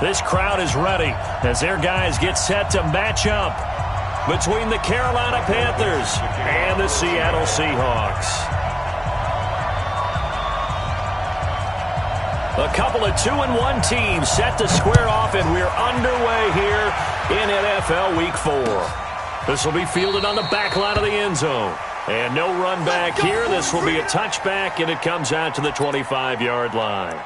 This crowd is ready as their guys get set to match up between the Carolina Panthers and the Seattle Seahawks. A couple of 2-1 teams set to square off, and we're underway here in NFL Week 4. This will be fielded on the back line of the end zone. And no run back here. This will be a touchback, and it comes out to the 25-yard line.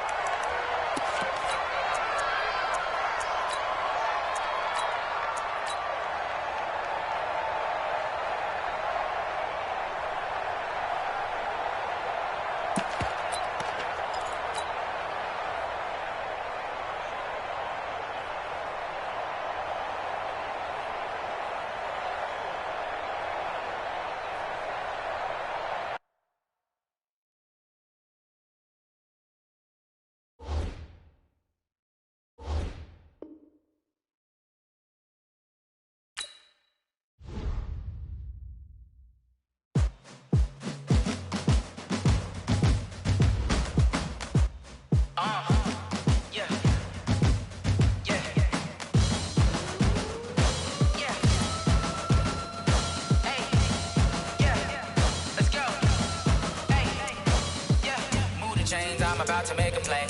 I'm about to make a play.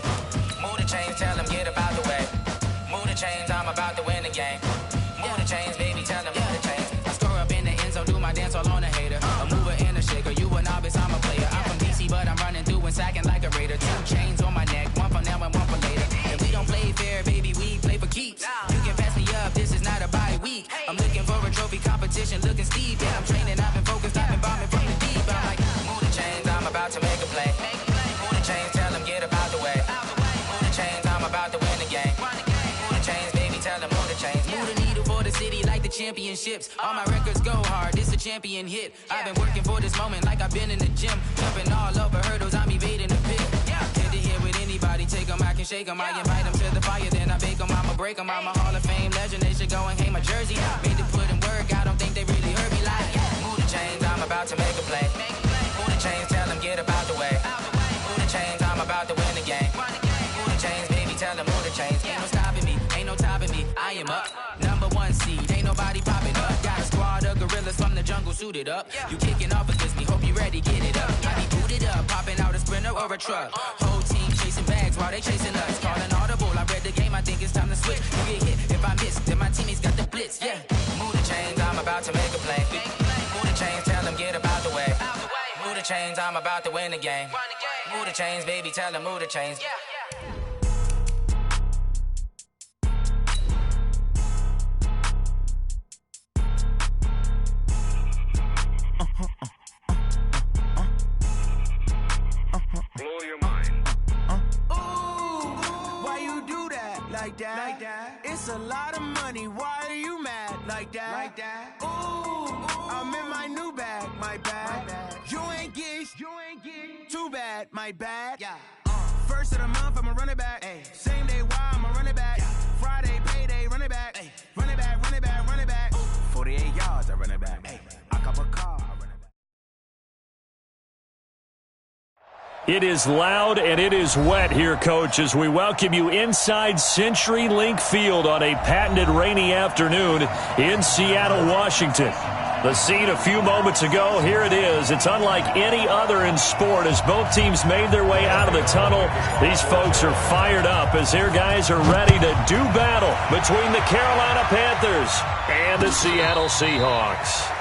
Move the chains, tell them get up out the way. Move the chains, I'm about to win the game. Move the chains, baby, tell them move the chains. I score up in the end zone, do my dance all on a hater. A mover and a shaker, you a novice, I'm a player. I'm from DC, but I'm running through and sacking like a raider. 2 chains on my neck, one for now and one for later. And we don't play fair, baby, we play for keeps. You can pass me up, this is not a bye week. I'm looking for a trophy competition, looking steep. Yeah, I'm training, I've been focused, I've been bombing from the deep. I'm like, move the chains, I'm about to make a play. Move the chains, tell them get up out the way. Move the chains, I'm about to win the game. Move the chains, baby, tell them move the chains. Move the needle for the city like the championships. All my records go hard, this a champion hit. I've been working for this moment like I've been in the gym. Jumping all over hurdles, I'm evading the pit. Head to head with anybody, take them, I can shake them. I invite them to the fire, then I bake them, I'ma break them. I'm a Hall of Fame legend, they should go and hang my jersey. Made to put in work, I don't think they really heard me like. Move the chains, I'm about to make a play. Move the chains, tell them get up out the way. Move the chains, I'm about to win the game. Move the chains, baby, tell them move the chains. Ain't no stopping me, ain't no topping me. I am up, #1 seed, ain't nobody popping up. Got a squad of gorillas from the jungle suited up. You kicking off against me, hope you ready, get it up. I be booted up, popping out a Sprinter or a truck. Whole team chasing bags while they chasing us. Calling audible, I read the game, I think it's time to switch. You get hit, if I miss, then my teammates got the blitz, yeah. Move the chains, I'm about to make a play. Move the chains, tell them get up out the way. Move the chains, I'm about to win the game. Move the chains, baby, tell them move the chains. Blow your mind. Ooh, why you do that? Like that? Like that? It's a lot of money. Why are you mad? Like that? Like that? Ooh, I'm in my new bag. My bad. You ain't get. Too bad. My bad. Yeah. First of the month, I'ma run it back. Ay. Same day, why I'ma run it back. Yeah. Friday, payday, run it back. Ay. Run it back, run it back, run it back. 48 yards, I run it back. Ay. I cop a car, I run it back. It is loud and it is wet here, Coach, as we welcome you inside CenturyLink Field on a patented rainy afternoon in Seattle, Washington. The scene a few moments ago, here it is. It's unlike any other in sport as both teams made their way out of the tunnel. These folks are fired up as their guys are ready to do battle between the Carolina Panthers and the Seattle Seahawks.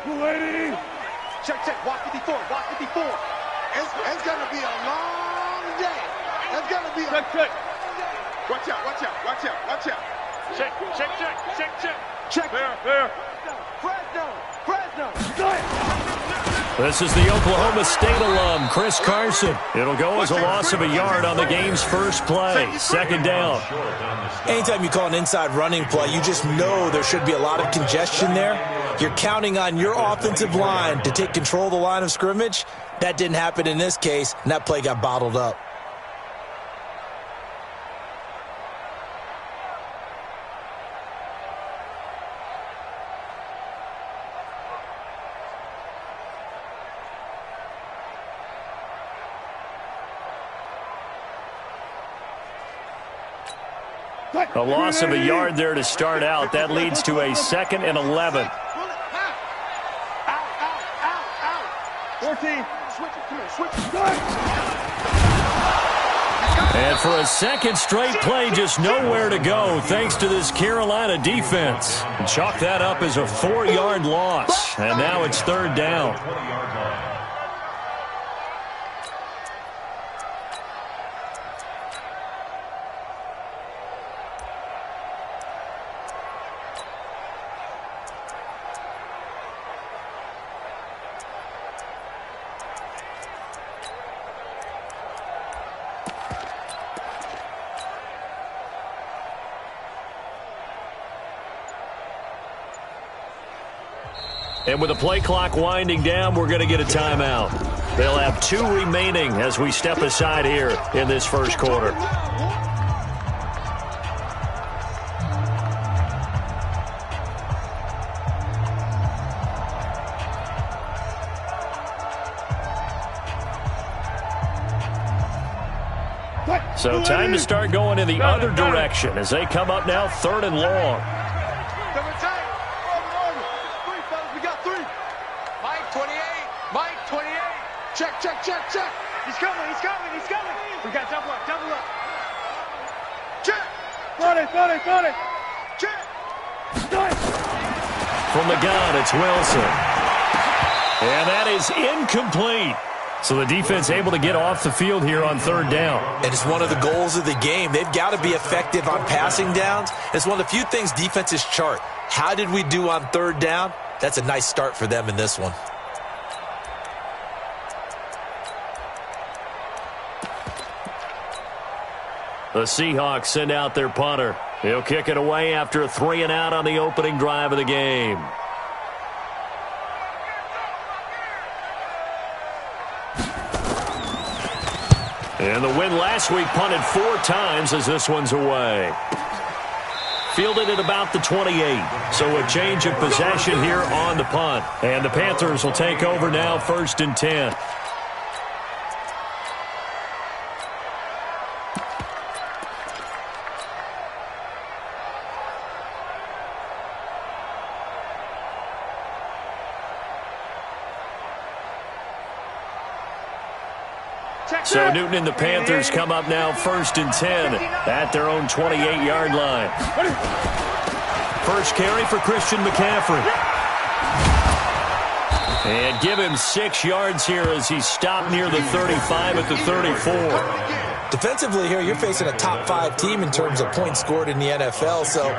Ready? Check. Walk 54. It's going to be a long day. It's going to be a... Check. Watch out. Check. There. Fresno. This is the Oklahoma State alum, Chris Carson. It'll go as a loss of a yard on the game's first play. Second down. Anytime you call an inside running play, you just know there should be a lot of congestion there. You're counting on your offensive line to take control of the line of scrimmage. That didn't happen in this case, and that play got bottled up. A loss of a yard there to start out. That leads to a 2nd and 11. 14. Switch it. Come here. Switch it. And for a second straight play, just nowhere to go thanks to this Carolina defense. Chalk that up as a 4-yard loss. And now it's 3rd down. And with the play clock winding down, we're going to get a timeout. They'll have 2 remaining as we step aside here in this first quarter. So time to start going in the other direction as they come up now 3rd and long. Check. He's coming. We got double up. Check. Got it. Check. From the gun, it's Wilson. And that is incomplete. So the defense able to get off the field here on 3rd down. And it's one of the goals of the game. They've got to be effective on passing downs. It's one of the few things defenses chart. How did we do on 3rd down? That's a nice start for them in this one. The Seahawks send out their punter. He'll kick it away after a 3-and-out on the opening drive of the game. And the win last week punted 4 times as this one's away. Fielded at about the 28. So a change of possession here on the punt. And the Panthers will take over now 1st and 10. So Newton and the Panthers come up now 1st and 10 at their own 28-yard line. First carry for Christian McCaffrey. And give him 6 yards here as he stopped near the 35 at the 34. Defensively here, you're facing a top 5 team in terms of points scored in the NFL. So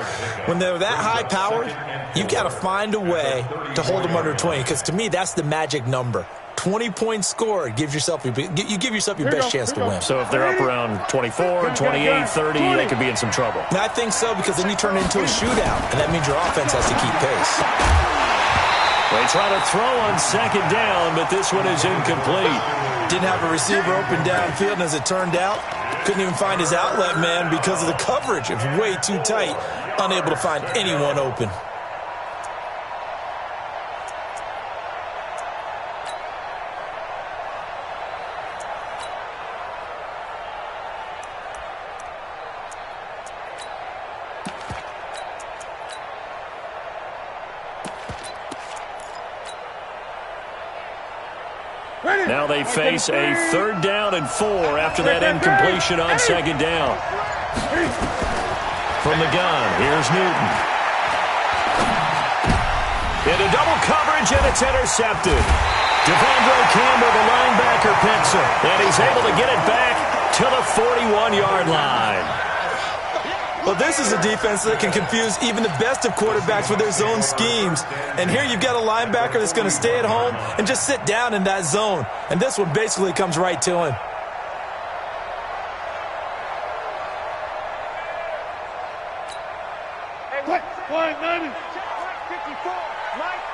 when they're that high-powered, you've got to find a way to hold them under 20. Because to me, that's the magic number. 20 points scored, you give yourself your best chance to win. So if they're up around 24, 28, 30, they could be in some trouble. And I think so, because then you turn it into a shootout, and that means your offense has to keep pace. They try to throw on 2nd down, but this one is incomplete. Didn't have a receiver open downfield, and as it turned out, couldn't even find his outlet man because of the coverage. It was way too tight, unable to find anyone open. Now they face a 3rd down and 4 after that incompletion on 2nd down. From the gun, here's Newton. Into double coverage, and it's intercepted. Devondre Campbell, the linebacker, picks it, and he's able to get it back to the 41-yard line. Well, this is a defense that can confuse even the best of quarterbacks with their zone schemes. And here you've got a linebacker that's going to stay at home and just sit down in that zone. And this one basically comes right to him. Hey, what? 190. 54. Mike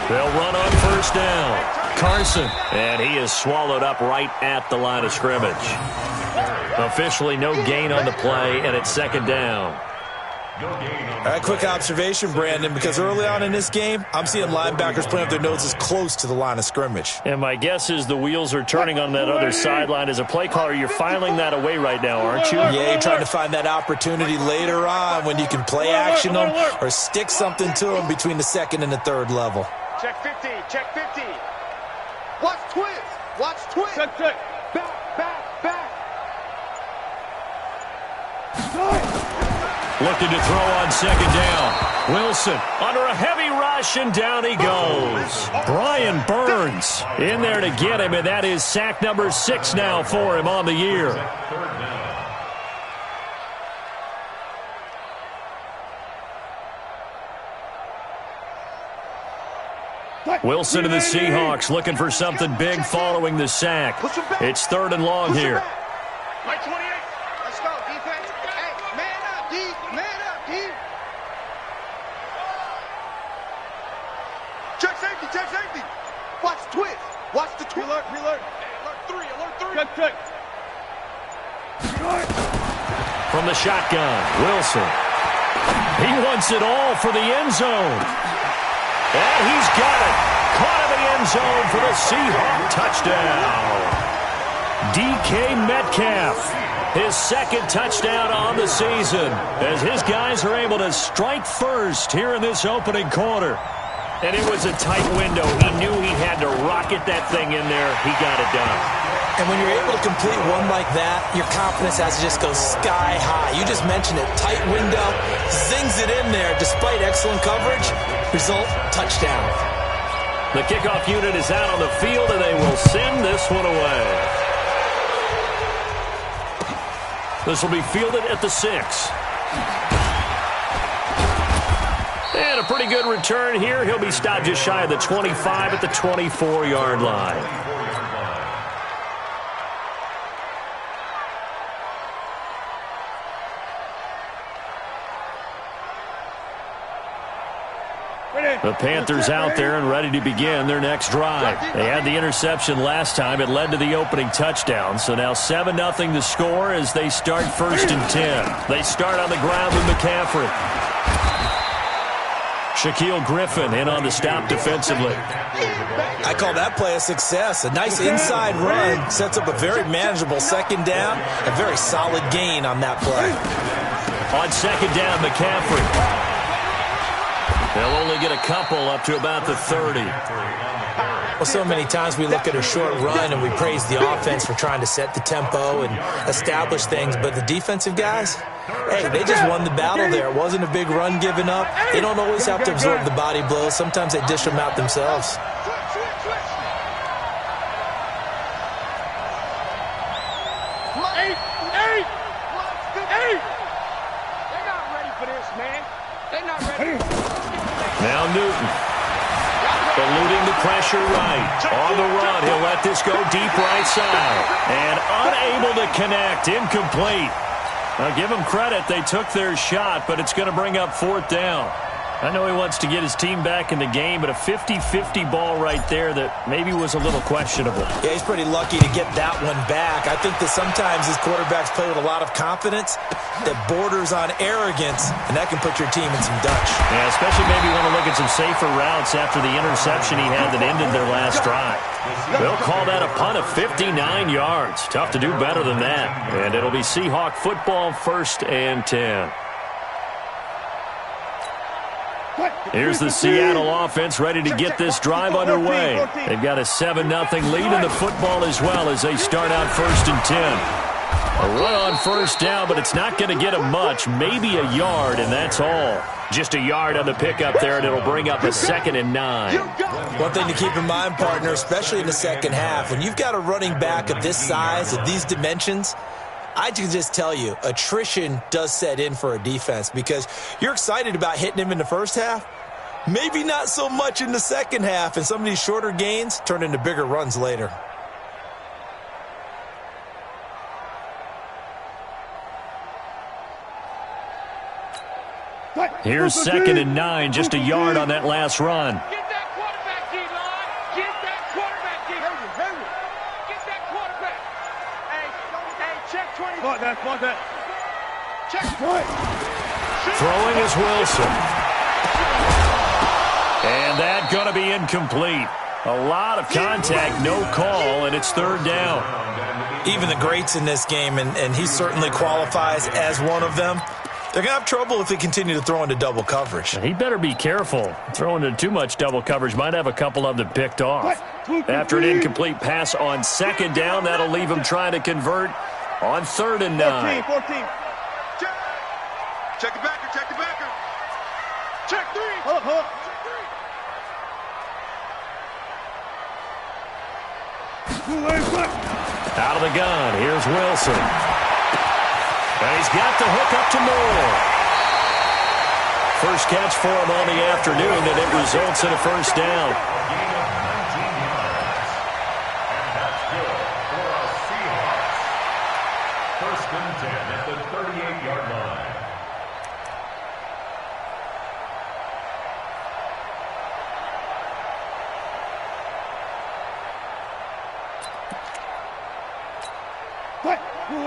They'll run on first down. Carson, and he is swallowed up right at the line of scrimmage. Officially no gain on the play, and it's second down. All right, quick observation, Brandon, because early on in this game, I'm seeing linebackers putting up their noses close to the line of scrimmage. And my guess is the wheels are turning on that other sideline. As a play caller, you're filing that away right now, aren't you? Yeah, you're trying to find that opportunity later on when you can play action them or stick something to them between the second and the third level. Check 50, check 50. Watch twist, watch twist. Check. Back. Looking to throw on second down. Wilson under a heavy rush, and down he goes. Brian Burns in there to get him, and that is sack number 6 now for him on the year. Wilson and the Seahawks looking for something big following the sack. It's 3rd and long here. Right 28. Let's go, defense. Hey, man up, D. Man up, D. Check safety. Watch twist. Watch the twist. Alert. Alert 3. Check. From the shotgun, Wilson. He wants it all for the end zone. And he's got it. Caught in the end zone for the Seahawk touchdown. DK Metcalf, his 2nd touchdown on the season, as his guys are able to strike first here in this opening quarter. And it was a tight window. He knew he had to rocket that thing in there. He got it done. And when you're able to complete one like that, your confidence has to just go sky high. You just mentioned it. Tight window, zings it in there despite excellent coverage. Result, touchdown. The kickoff unit is out on the field, and they will send this one away. This will be fielded at the 6. And a pretty good return here. He'll be stopped just shy of the 25 at the 24-yard line. The Panthers out there and ready to begin their next drive. They had the interception last time. It led to the opening touchdown. So now 7-0 the score as they start 1st and 10. They start on the ground with McCaffrey. Shaquille Griffin in on the stop defensively. I call that play a success. A nice inside run sets up a very manageable 2nd down. A very solid gain on that play. On 2nd down, McCaffrey. They'll only get a couple up to about the 30. Well, so many times we look at a short run and we praise the offense for trying to set the tempo and establish things, but the defensive guys, hey, they just won the battle there. It wasn't a big run given up. They don't always have to absorb the body blows. Sometimes they dish them out themselves. Now Newton, eluding the pressure right. On the run, he'll let this go deep right side. And unable to connect, incomplete. Now give them credit, they took their shot, but it's going to bring up 4th down. I know he wants to get his team back in the game, but a 50-50 ball right there that maybe was a little questionable. Yeah, he's pretty lucky to get that one back. I think that sometimes his quarterbacks play with a lot of confidence that borders on arrogance, and that can put your team in some Dutch. Yeah, especially maybe want to look at some safer routes after the interception he had that ended their last drive. They'll call that a punt of 59 yards. Tough to do better than that. And it'll be Seahawk football 1st and 10. Here's the Seattle offense ready to get this drive underway. They've got a 7-0 lead in the football as well as they start out 1st and 10. A run on 1st down, but it's not going to get them much. Maybe a yard, and that's all. Just a yard on the pickup there, and it'll bring up a 2nd and 9. One thing to keep in mind, partner, especially in the second half, when you've got a running back of this size, of these dimensions, I can just tell you, attrition does set in for a defense because you're excited about hitting him in the first half. Maybe not so much in the second half, and some of these shorter gains turn into bigger runs later. Here's 2nd and 9, just a yard on that last run. Get that quarterback, D-line. Get that quarterback, D-line. Get that quarterback. Hey, check 20. Spot that. Check 20. Throwing is Wilson. And that's going to be incomplete. A lot of contact, no call, and it's 3rd down. Even the greats in this game, and he certainly qualifies as one of them, they're going to have trouble if they continue to throw into double coverage. He better be careful. Throwing into too much double coverage might have a couple of them picked off. After an incomplete pass on 2nd down, that'll leave him trying to convert on 3rd and 9. 14. Check the backer. Check 3. Hold up. Out of the gun, here's Wilson. And he's got the hook up to Moore. First catch for him on the afternoon, and it results in a 1st down. First and 10 at the 38-yard line.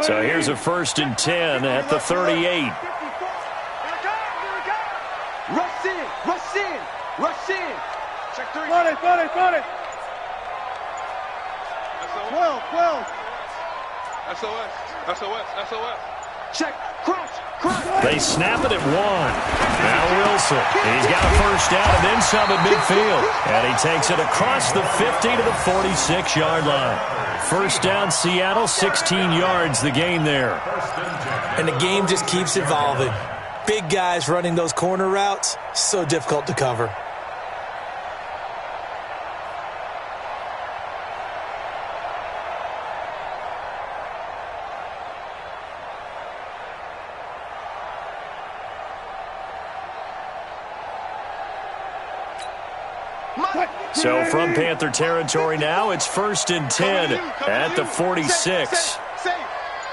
So here's a 1st and 10 at the 38. Rush in. Check 3. Got it. 12. SOS. Check. Crunch. They snap it at 1. Now Wilson. He's got a 1st down and then some at midfield. And he takes it across the 50 to the 46-yard line. 1st down, Seattle, 16 yards the gain there. And the game just keeps evolving. Big guys running those corner routes, so difficult to cover. So from Panther territory now, it's 1st and 10 at the 46.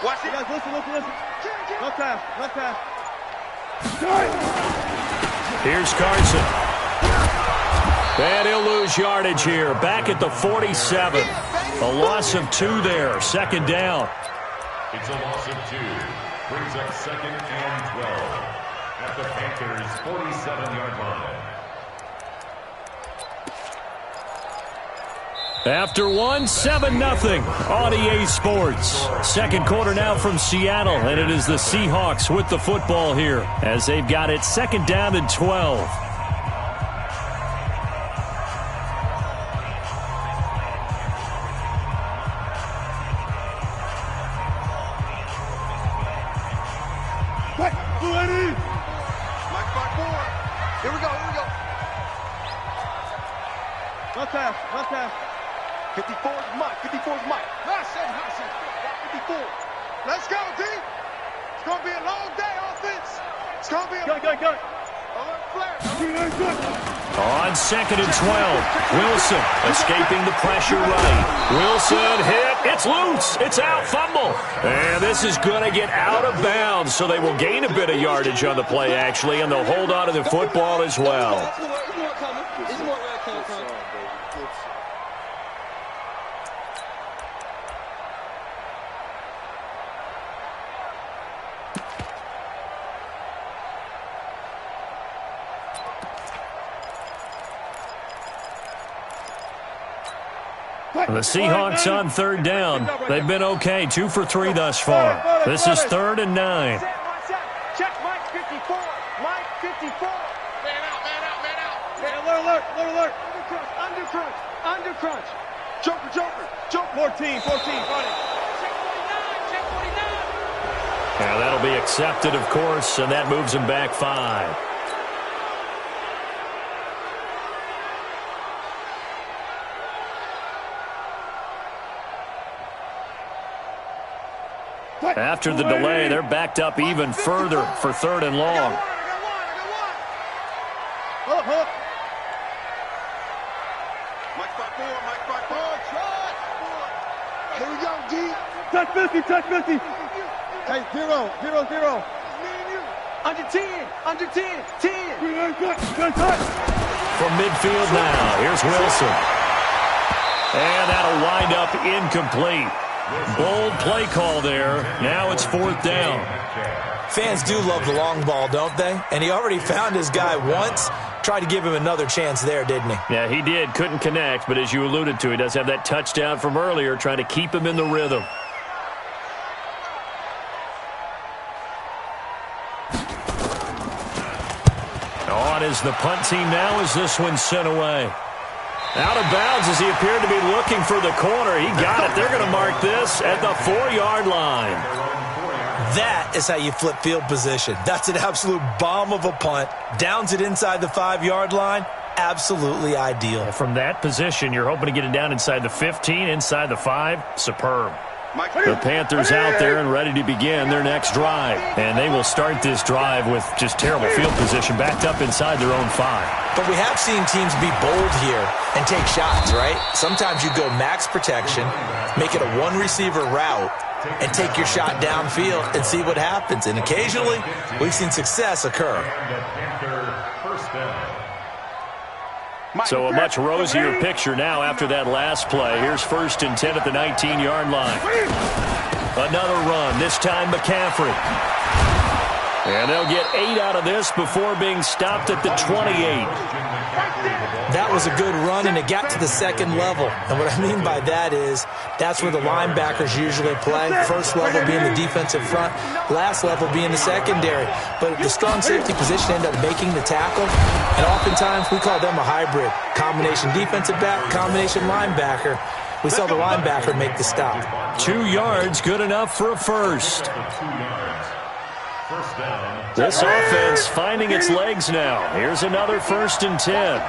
Watch it. Listen. No time. Here's Carson. And he'll lose yardage here. Back at the 47. A loss of 2 there. 2nd down. It's a loss of 2. Brings up 2nd and 12 at the Panthers' 47-yard line. After 1, 7-0 on EA Sports. 2nd quarter now from Seattle, and it is the Seahawks with the football here as they've got it 2nd down and 12. Here we go. No time. 54 is Mike. Hudson. 54. Let's go, D. It's going to be a long day, offense. It's going to be a... Go. On 2nd and 12, Wilson escaping the pressure right. Wilson hit. It's loose. It's out. Fumble. And this is going to get out of bounds, so they will gain a bit of yardage on the play, actually, and they'll hold on to the football as well. The Seahawks on 3rd down. They've been okay, 2 for 3 thus far. This is 3rd and 9. Check Mike 54. Man out. Alert. Under crunch. Joker. 14. Check 49. Now that'll be accepted, of course, and that moves him back 5. After the delay, they're backed up even further for 3rd and long. Hold up. Mike 5-4. Here we go, D. Touch 50. Hey, 0. Under 10. Under 10. 10. From midfield now, here's Wilson. And that'll wind up incomplete. Bold play call there. Now it's 4th down. Fans do love the long ball, don't they? And he already found his guy once. Tried to give him another chance there, didn't he? Yeah, he did. Couldn't connect, but as you alluded to, he does have that touchdown from earlier, trying to keep him in the rhythm. On is the punt team now as this one's sent away. Out of bounds as he appeared to be looking for the corner. He got it. They're going to mark this at the 4-yard line. That is how you flip field position. That's an absolute bomb of a punt. Downs it inside the 5-yard line. Absolutely ideal. From that position, you're hoping to get it down inside the 15, inside the 5. Superb. The Panthers out there and ready to begin their next drive. And they will start this drive with just terrible field position backed up inside their own 5. But we have seen teams be bold here and take shots, right? Sometimes you go max protection, make it a one-receiver route, and take your shot downfield and see what happens. And occasionally, we've seen success occur. So a much rosier picture now after that last play. Here's 1st and 10 at the 19-yard line. Another run, this time McCaffrey. And they'll get 8 out of this before being stopped at the 28. That was a good run, and it got to the 2nd level. And what I mean by that is that's where the linebackers usually play. First level being the defensive front, last level being the secondary. But the strong safety position ended up making the tackle, and oftentimes we call them a hybrid. Combination defensive back, combination linebacker. We saw the linebacker make the stop. 2 yards, good enough for a first. This offense finding its legs now. Here's another 1st and 10.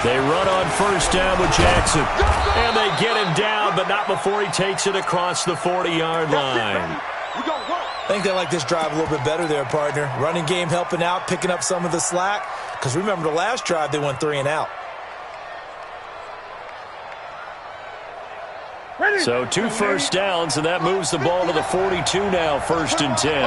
They run on 1st down with Jackson. And they get him down, but not before he takes it across the 40-yard line. I think they like this drive a little bit better there, partner. Running game helping out, picking up some of the slack. Because remember the last drive, they went 3 and out. So 2 first downs, and that moves the ball to the 42 now, 1st and 10.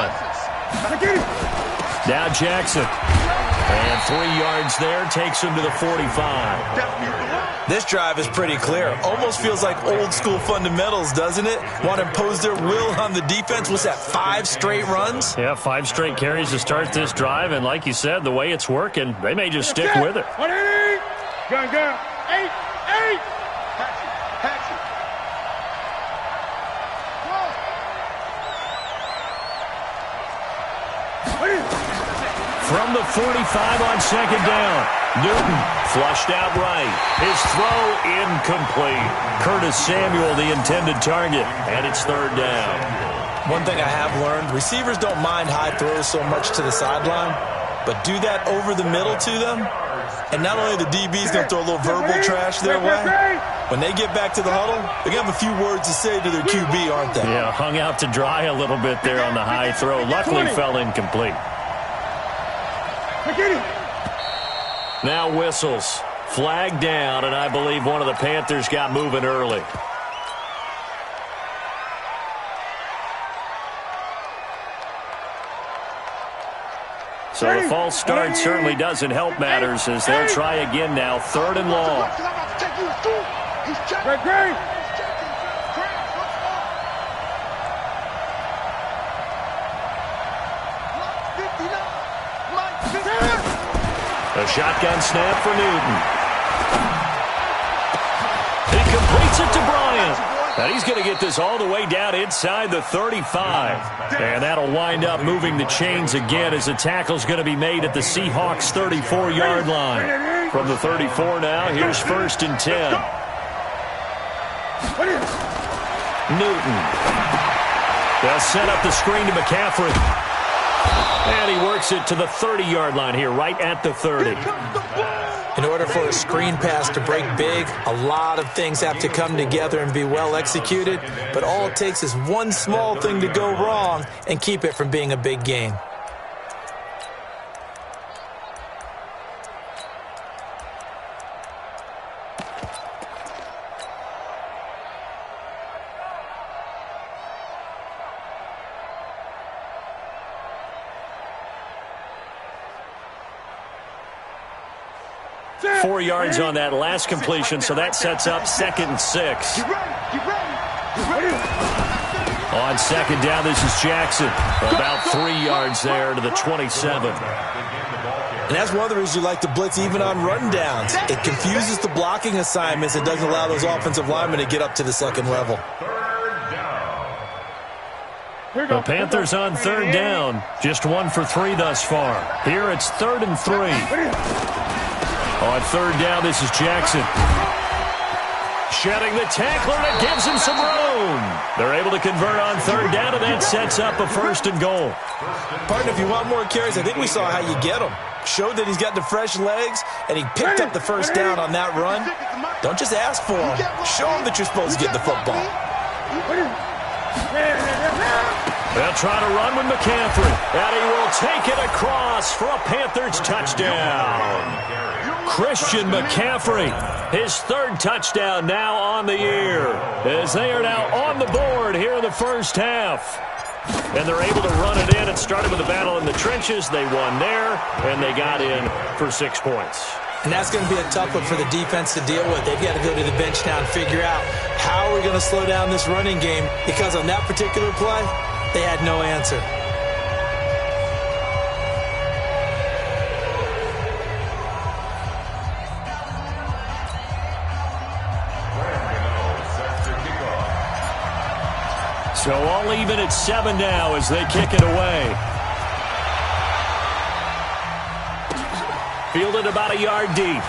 Now Jackson. And 3 yards there, takes him to the 45. This drive is pretty clear. Almost feels like old school fundamentals, doesn't it? Want to impose their will on the defense. Was that 5 straight runs? Yeah, 5 straight carries to start this drive, and like you said, the way it's working, they may just stick with it. 180. Gun. 8. From the 45 on 2nd down, Newton flushed out right. His throw incomplete. Curtis Samuel, the intended target, and it's 3rd down. One thing I have learned, receivers don't mind high throws so much to the sideline, but do that over the middle to them, and not only the DB's going to throw a little verbal trash their way, when they get back to the huddle, they're going to have a few words to say to their QB, aren't they? Yeah, hung out to dry a little bit there on the high throw. Luckily fell incomplete. Now whistles. Flag down, and I believe one of the Panthers got moving early. So the false start certainly doesn't help matters as they'll try again now. 3rd and long. A shotgun snap for Newton. He completes it to Bryant. And he's going to get this all the way down inside the 35. And that'll wind up moving the chains again as the tackle's going to be made at the Seahawks' 34-yard line. From the 34 now, here's 1st and 10. Newton. They'll set up the screen to McCaffrey. And he works it to the 30-yard line here, right at the 30. In order for a screen pass to break big, a lot of things have to come together and be well executed. But all it takes is one small thing to go wrong and keep it from being a big gain. 4 yards on that last completion, so that sets up 2nd and 6. On 2nd down, this is Jackson. About 3 yards there to the 27. And that's one of the reasons you like to blitz even on rundowns. It confuses the blocking assignments and doesn't allow those offensive linemen to get up to the 2nd level. The Panthers on 3rd down. Just 1 for 3 thus far. Here it's 3rd and 3. On 3rd down, this is Jackson. Shedding the tackler, and it gives him some room. They're able to convert on 3rd down, and that sets up a 1st and goal. Partner, if you want more carries, I think we saw how you get them. Showed that he's got the fresh legs, and he picked up the 1st down on that run. Don't just ask for him. Show him that you're supposed to get the football. They'll try to run with McCaffrey, and he will take it across for a Panthers touchdown. Christian McCaffrey, his 3rd touchdown now on the year, as they are now on the board here in the first half. And they're able to run it in. It started with a battle in the trenches. They won there, and they got in for 6 points. And that's going to be a tough one for the defense to deal with. They've got to go to the bench now and figure out how we're going to slow down this running game, because on that particular play, they had no answer. So all even at 7 now as they kick it away. Fielded about a yard deep.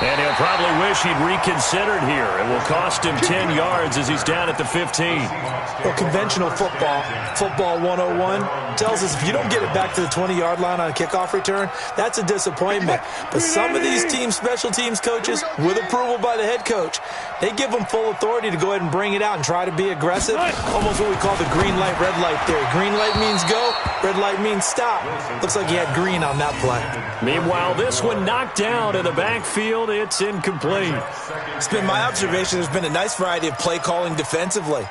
And he'll probably wish he'd reconsidered here. It will cost him 10 yards as he's down at the 15. Well, conventional football 101, tells us if you don't get it back to the 20-yard line on a kickoff return, that's a disappointment. But some of these special teams coaches, with approval by the head coach, they give them full authority to go ahead and bring it out and try to be aggressive. Almost what we call the green light, red light theory. Green light means go, red light means stop. Looks like he had green on that play. Meanwhile, this one knocked down in the backfield. It's incomplete. It's been my observation there's been a nice variety of play calling defensively.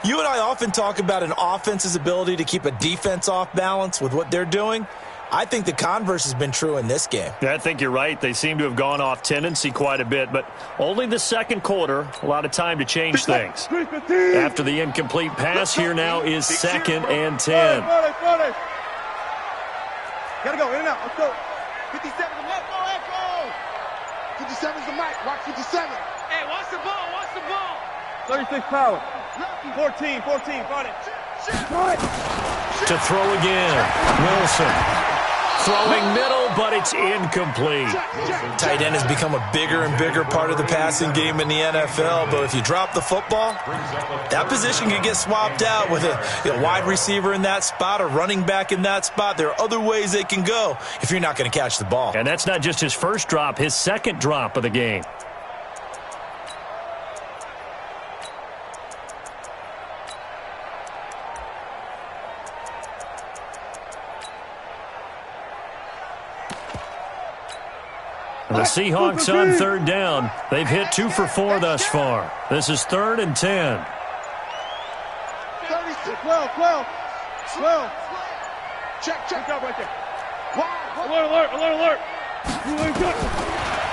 You and I often talk about an offense's ability to keep a defense off balance with what they're doing. I think the converse has been true in this game. Yeah, I think you're right. They seem to have gone off tendency quite a bit, but only the 2nd quarter, a lot of time to change things. After the incomplete pass, here now is 2nd and 10. Gotta go, in and out, let's go. 57 to left, go, echo. 57's the mic, watch 57. Hey, watch the ball. 36 power. 14, got it. To throw again, Wilson. Throwing middle, but it's incomplete. Tight end has become a bigger and bigger part of the passing game in the NFL, but if you drop the football, that position can get swapped out with a wide receiver in that spot, a running back in that spot. There are other ways they can go if you're not going to catch the ball. And that's not just his first drop, his 2nd drop of the game. The Seahawks on 3rd down. They've hit 2 for 4 thus far. This is 3rd and 10. 12. Check. Good job right there. Alert.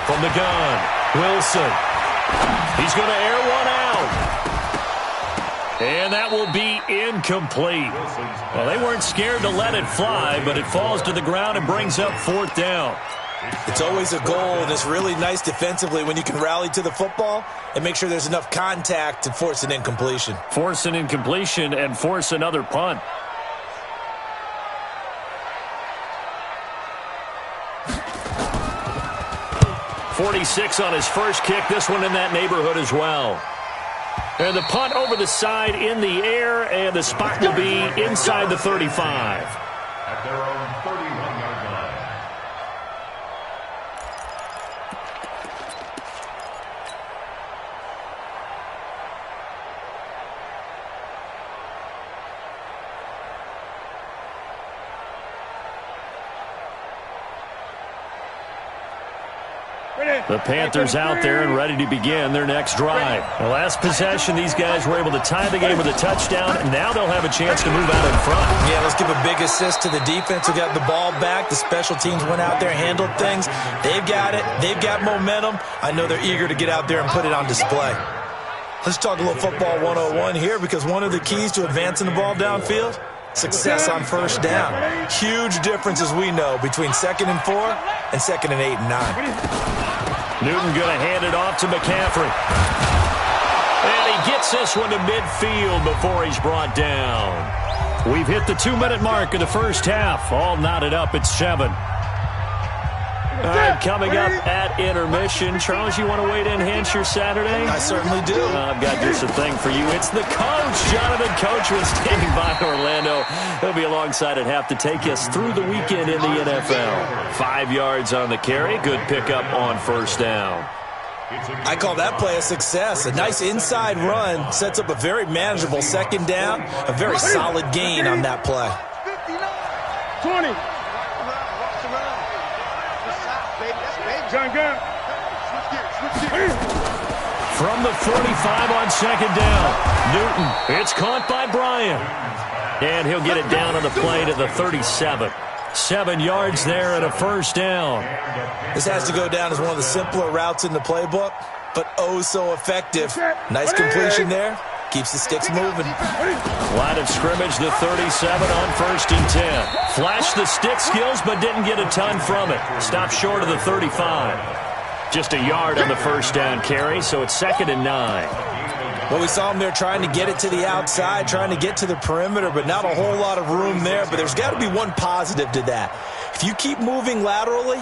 From the gun, Wilson. He's going to air one out. And that will be incomplete. Well, they weren't scared to let it fly, but it falls to the ground and brings up 4th down. It's always a goal, and it's really nice defensively when you can rally to the football and make sure there's enough contact to force an incompletion. Force an incompletion and force another punt. .46 on his first kick. This one in that neighborhood as well. And the punt over the side in the air, and the spot will be inside the 35. At their own 31-yard line. The Panthers out there and ready to begin their next drive. The last possession, these guys were able to tie the game with a touchdown, and now they'll have a chance to move out in front. Yeah, let's give a big assist to the defense who got the ball back. The special teams went out there, handled things. They've got it. They've got momentum. I know they're eager to get out there and put it on display. Let's talk a little football 101 here, because one of the keys to advancing the ball downfield, success on first down. Huge difference, as we know, between 2nd and 4 and 2nd and 8 and 9. Newton going to hand it off to McCaffrey. And he gets this one to midfield before he's brought down. We've hit the 2-minute mark of the first half. All knotted up at 7. All right, coming up at intermission. Charles, you want to wait in, enhance your Saturday? I certainly do. I've got just a thing for you. It's the coach, Jonathan Coachman, standing by Orlando. He'll be alongside at half to take us through the weekend in the NFL. 5 yards on the carry. Good pickup on first down. I call that play a success. A nice inside run sets up a very manageable 2nd down. A very solid gain on that play. 20. Gun. From the 45 on 2nd down. Newton. It's caught by Bryant. And he'll get it down on the play to the 37. 7 yards there and a first down. This has to go down as one of the simpler routes in the playbook, but oh so effective. Nice completion there. Keeps the sticks moving. Line of scrimmage, the 37 on 1st and 10. Flashed the stick skills, but didn't get a ton from it. Stopped short of the 35. Just a yard on the first down carry, so it's 2nd and 9. Well, we saw him there trying to get it to the outside, trying to get to the perimeter, but not a whole lot of room there. But there's got to be one positive to that. If you keep moving laterally,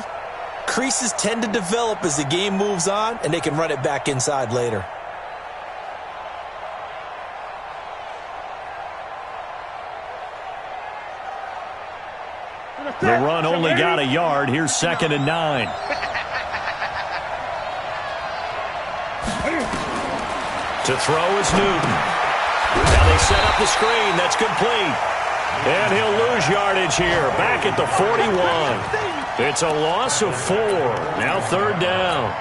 creases tend to develop as the game moves on, and they can run it back inside later. The run only got a yard. Here's 2nd and 9. To throw is Newton. Now they set up the screen. That's complete. And he'll lose yardage here. Back at the 41. It's a loss of 4. Now 3rd down.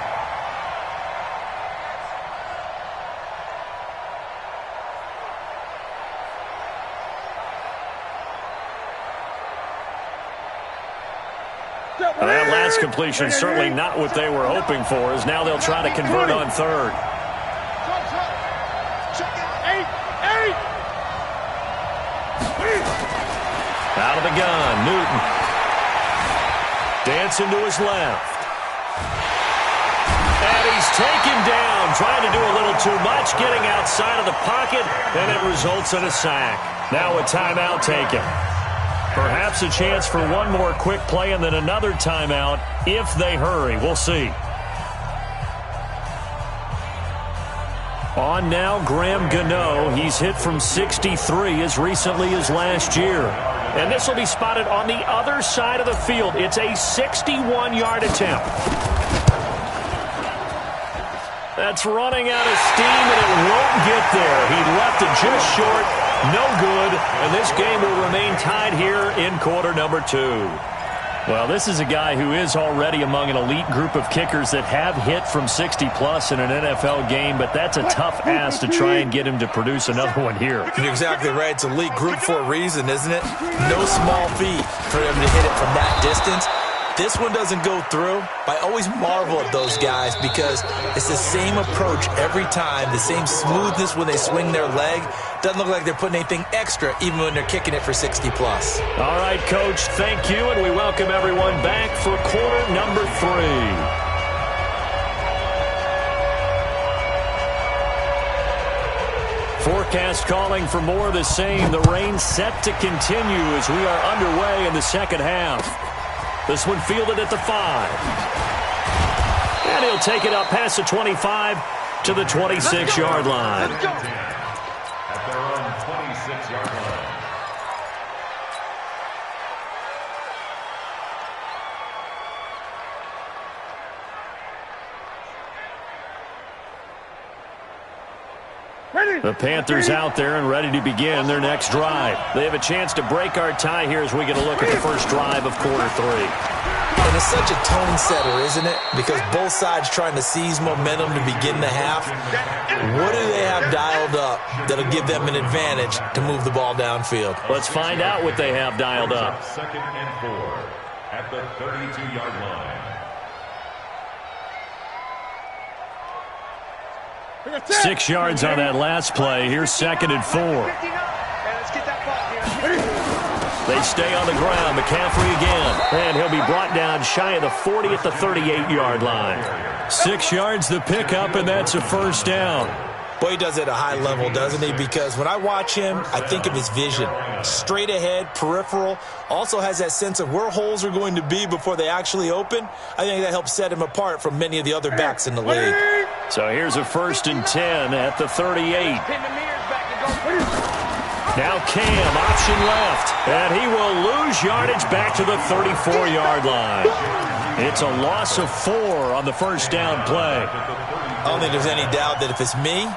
That last completion certainly not what they were hoping for, as now they'll try to convert on 3rd. Out of the gun, Newton. Dancing to his left. And he's taken down, trying to do a little too much, getting outside of the pocket, and it results in a sack. Now a timeout taken. Perhaps a chance for one more quick play and then another timeout if they hurry. We'll see. On now, Graham Gano. He's hit from 63 as recently as last year. And this will be spotted on the other side of the field. It's a 61-yard attempt. That's running out of steam, and it won't get there. He left it just short. No good, and this game will remain tied here in quarter number 2. Well, this is a guy who is already among an elite group of kickers that have hit from 60-plus in an NFL game, but that's a tough ask to try and get him to produce another one here. You're exactly right. It's elite group for a reason, isn't it? No small feat for him to hit it from that distance. This one doesn't go through. I always marvel at those guys because it's the same approach every time, the same smoothness when they swing their leg. Doesn't look like they're putting anything extra even when they're kicking it for 60-plus. All right, Coach, thank you, and we welcome everyone back for quarter number 3. Forecast calling for more of the same. The rain set to continue as we are underway in the second half. This one fielded at the 5. And he'll take it up past the 25 to the 26-yard line. At their own 26-yard line. The Panthers out there and ready to begin their next drive. They have a chance to break our tie here as we get a look at the first drive of quarter 3. And it's such a tone setter, isn't it? Because both sides trying to seize momentum to begin the half. What do they have dialed up that'll give them an advantage to move the ball downfield? Let's find out what they have dialed up. 2nd and 4 at the 32-yard line. 6 yards on that last play. Here's 2nd and 4. They stay on the ground. McCaffrey again. And he'll be brought down shy of the 40 at the 38-yard line. 6 yards the pickup, and that's a first down. Boy, he does it at a high level, doesn't he? Because when I watch him, I think of his vision. Straight ahead, peripheral. Also has that sense of where holes are going to be before they actually open. I think that helps set him apart from many of the other backs in the league. So here's a 1st and 10 at the 38. Now Cam, option left, and he will lose yardage back to the 34-yard line. It's a loss of 4 on the first down play. I don't think there's any doubt that if it's me,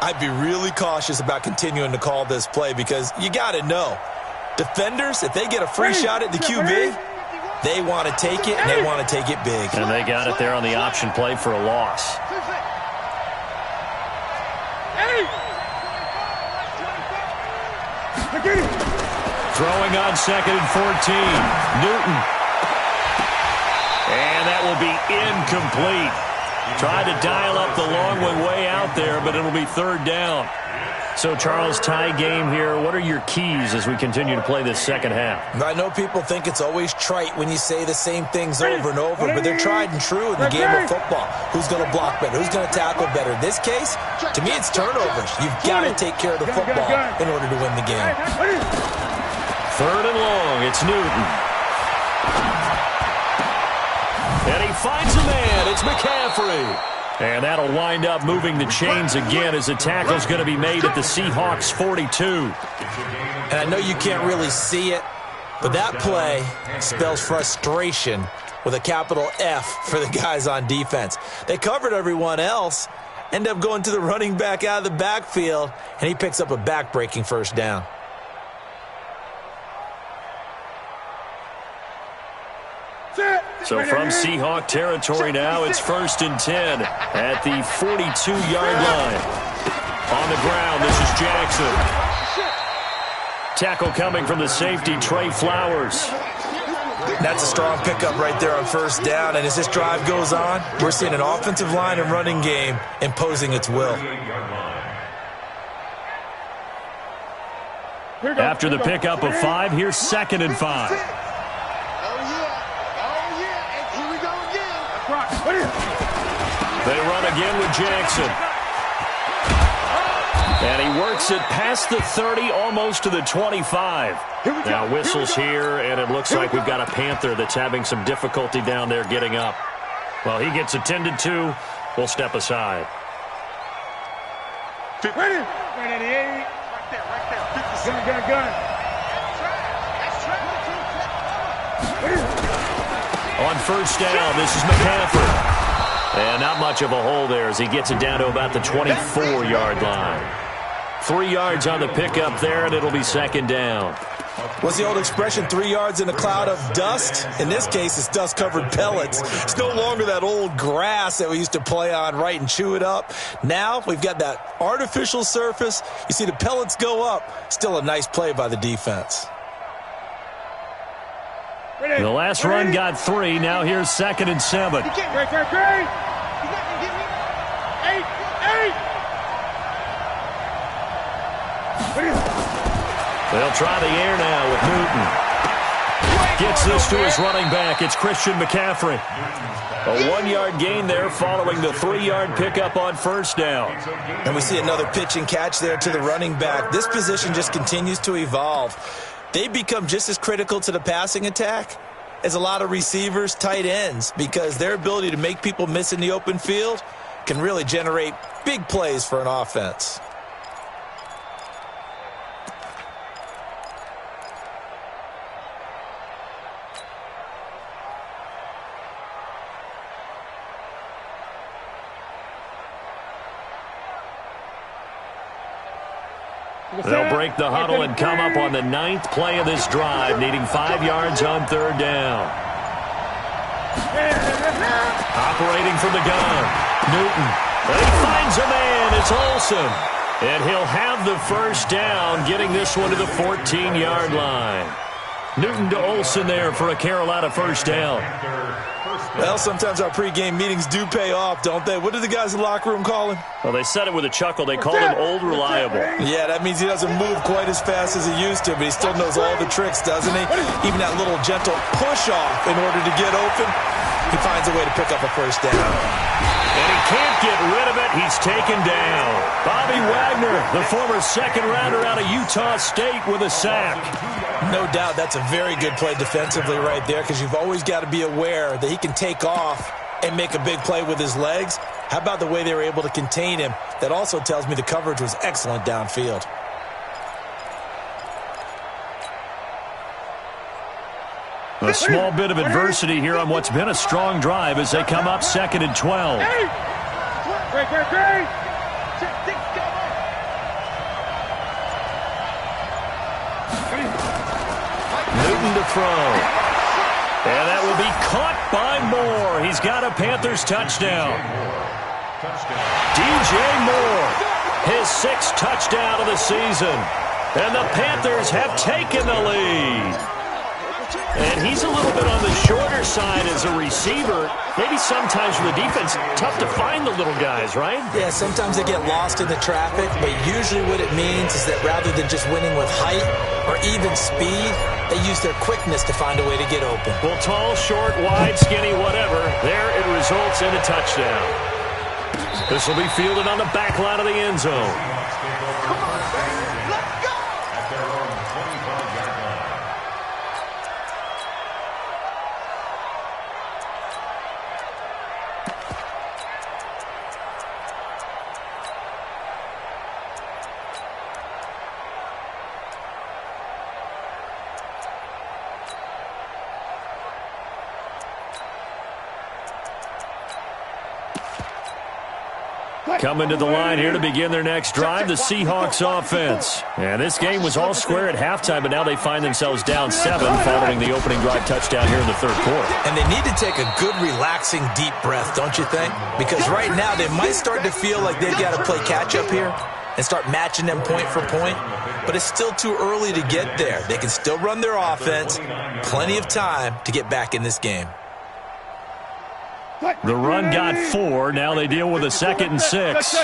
I'd be really cautious about continuing to call this play because you got to know, defenders, if they get a free shot at the QB, they want to take it, and they want to take it big. And they got it there on the option play for a loss. Throwing on 2nd and 14. Newton. And that will be incomplete. Tried to dial up the long one way out there, but it'll be 3rd down. So, Charles, tie game here. What are your keys as we continue to play this second half? I know people think it's always trite when you say the same things over and over, but they're tried and true in the game of football. Who's going to block better? Who's going to tackle better? In this case, to me, it's turnovers. You've got to take care of the football in order to win the game. 3rd and long. It's Newton. And he finds a man. It's McCaffrey. And that'll wind up moving the chains again as the tackle's going to be made at the Seahawks 42. And I know you can't really see it, but that play spells frustration with a capital F for the guys on defense. They covered everyone else, end up going to the running back out of the backfield, and he picks up a back-breaking first down. So from Seahawk territory now, it's 1st and 10 at the 42-yard line. On the ground, this is Jackson. Tackle coming from the safety, Trey Flowers. That's a strong pickup right there on first down, and as this drive goes on, we're seeing an offensive line and running game imposing its will. After the pickup of 5, here's 2nd and 5. They run again with Jackson. And he works it past the 30, almost to the 25. Now whistles here, and it looks like we've got a Panther that's having some difficulty down there getting up. Well, he gets attended to. We'll step aside. Ready? Ready. Gun. On first down, this is McCaffrey. And not much of a hole there as he gets it down to about the 24-yard line. 3 yards on the pickup there, and it'll be 2nd down. What's the old expression, 3 yards in a cloud of dust? In this case, it's dust-covered pellets. It's no longer that old grass that we used to play on, right, and chew it up. Now we've got that artificial surface. You see the pellets go up. Still a nice play by the defense. The last run got 3. Now here's 2nd and 7. They'll try the air now with Newton. Gets this to his running back. It's Christian McCaffrey. A 1-yard gain there following the 3-yard pickup on first down. And we see another pitch and catch there to the running back. This position just continues to evolve. They become just as critical to the passing attack as a lot of receivers, tight ends, because their ability to make people miss in the open field can really generate big plays for an offense. They'll break the huddle and come up on the 9th play of this drive, needing 5 yards on 3rd down. Operating from the gun, Newton. And he finds a man. It's Olsen. And he'll have the first down, getting this one to the 14-yard line. Newton to Olsen there for a Carolina first down. Well, sometimes our pregame meetings do pay off, don't they? What did the guys in the locker room call him? Well, they said it with a chuckle. They called him Old Reliable. Yeah, that means he doesn't move quite as fast as he used to, but he still knows all the tricks, doesn't he? Even that little gentle push-off in order to get open, he finds a way to pick up a first down. And he can't get rid of it. He's taken down. Bobby Wagner, the former second-rounder out of Utah State, with a sack. No doubt that's a very good play defensively right there, because you've always got to be aware that he can take off and make a big play with his legs. How about the way they were able to contain him? That also tells me the coverage was excellent downfield. A small bit of adversity here on what's been a strong drive as they come up 2nd and 12. Newton to throw. And that will be caught by Moore. He's got a Panthers touchdown. DJ Moore, his 6th touchdown of the season. And the Panthers have taken the lead. And he's a little bit on the shorter side as a receiver. Maybe sometimes for the defense, tough to find the little guys, right? Yeah, sometimes they get lost in the traffic, but usually what it means is that rather than just winning with height or even speed, they use their quickness to find a way to get open. Well, tall, short, wide, skinny, whatever, there it results in a touchdown. This will be fielded on the back line of the end zone. Coming to the line here to begin their next drive, the Seahawks offense. And this game was all square at halftime, but now they find themselves down 7 following the opening drive touchdown here in the 3rd quarter. And they need to take a good, relaxing, deep breath, don't you think? Because right now they might start to feel like they've got to play catch-up here and start matching them point for point. But it's still too early to get there. They can still run their offense. Plenty of time to get back in this game. The run got 4. Now they deal with a 2nd and 6.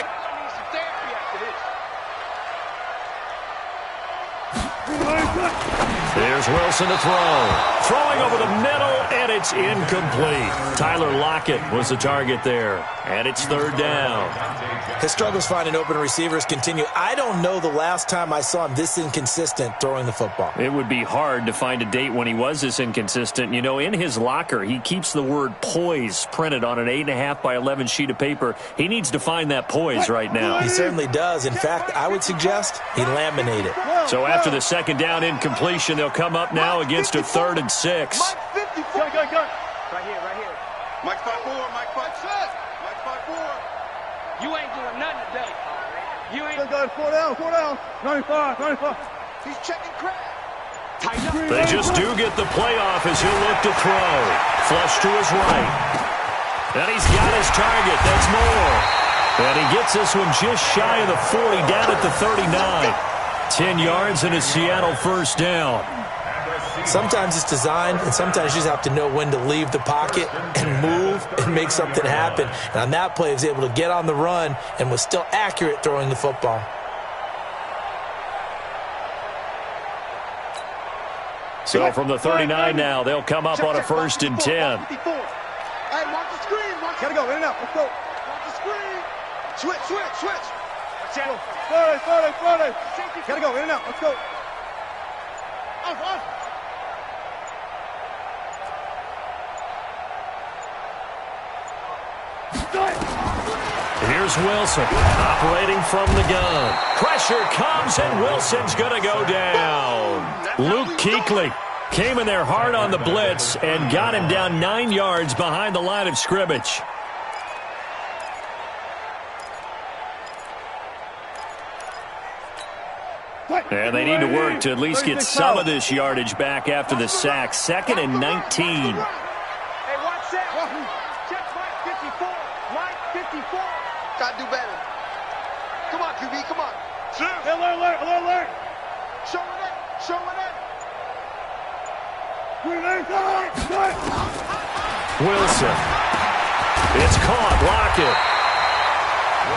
There's Wilson to throw. Throwing over the middle, and it's incomplete. Tyler Lockett was the target there, and it's 3rd down. His struggles finding open receivers continue. I don't know the last time I saw him this inconsistent throwing the football. It would be hard to find a date when he was this inconsistent. You know, in his locker, he keeps the word poise printed on an 8.5 by 11 sheet of paper. He needs to find that poise right now. He certainly does. In fact, I would suggest he laminate it. So after the 2nd down incompletion, they'll come up now against a 3rd and 6. Go. Right here. Mike 5-4, Mike 5-6, Mike 5-4. You ain't doing nothing today. You ain't. Go, 4 down. 95. He's checking crap. They just do get the playoff as he'll look to throw. Flush to his right. And he's got his target. That's Moore. And he gets this one just shy of the 40, down at the 39. 10 yards and a Seattle first down. Sometimes it's designed, and sometimes you just have to know when to leave the pocket and move and make something happen. And on that play, he was able to get on the run and was still accurate throwing the football. So from the 39 now, they'll come up on a 1st and 10. Hey, watch the screen. Gotta go. In and out. Let's go. Watch the screen. Switch. Friday. Gotta go. In and out. Let's go. Off. Here's Wilson operating from the gun. Pressure comes, and Wilson's going to go down. Luke Kuechly came in there hard on the blitz and got him down 9 yards behind the line of scrimmage. And they need to work to at least get some of this yardage back after the sack. 2nd and 19. Hey, watch that. Gotta do better. Come on, QB, come on. Alert. Show it. Wilson. It's caught. Block it.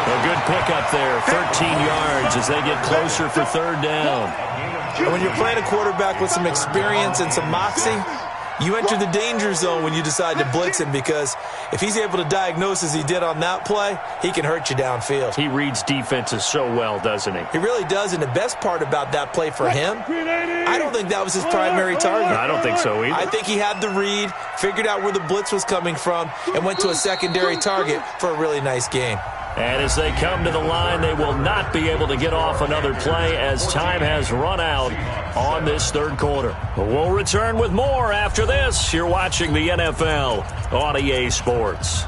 A good pickup there. 13 yards as they get closer for third down. And when you're playing a quarterback with some experience and some moxie, you enter the danger zone when you decide to blitz him, because if he's able to diagnose as he did on that play, he can hurt you downfield. He reads defenses so well, doesn't he? He really does, and the best part about that play for him, I don't think that was his primary target. I don't think so either. I think he had the read, figured out where the blitz was coming from, and went to a secondary target for a really nice gain. And as they come to the line, they will not be able to get off another play as time has run out on this third quarter. We'll return with more after this. You're watching the NFL on EA Sports.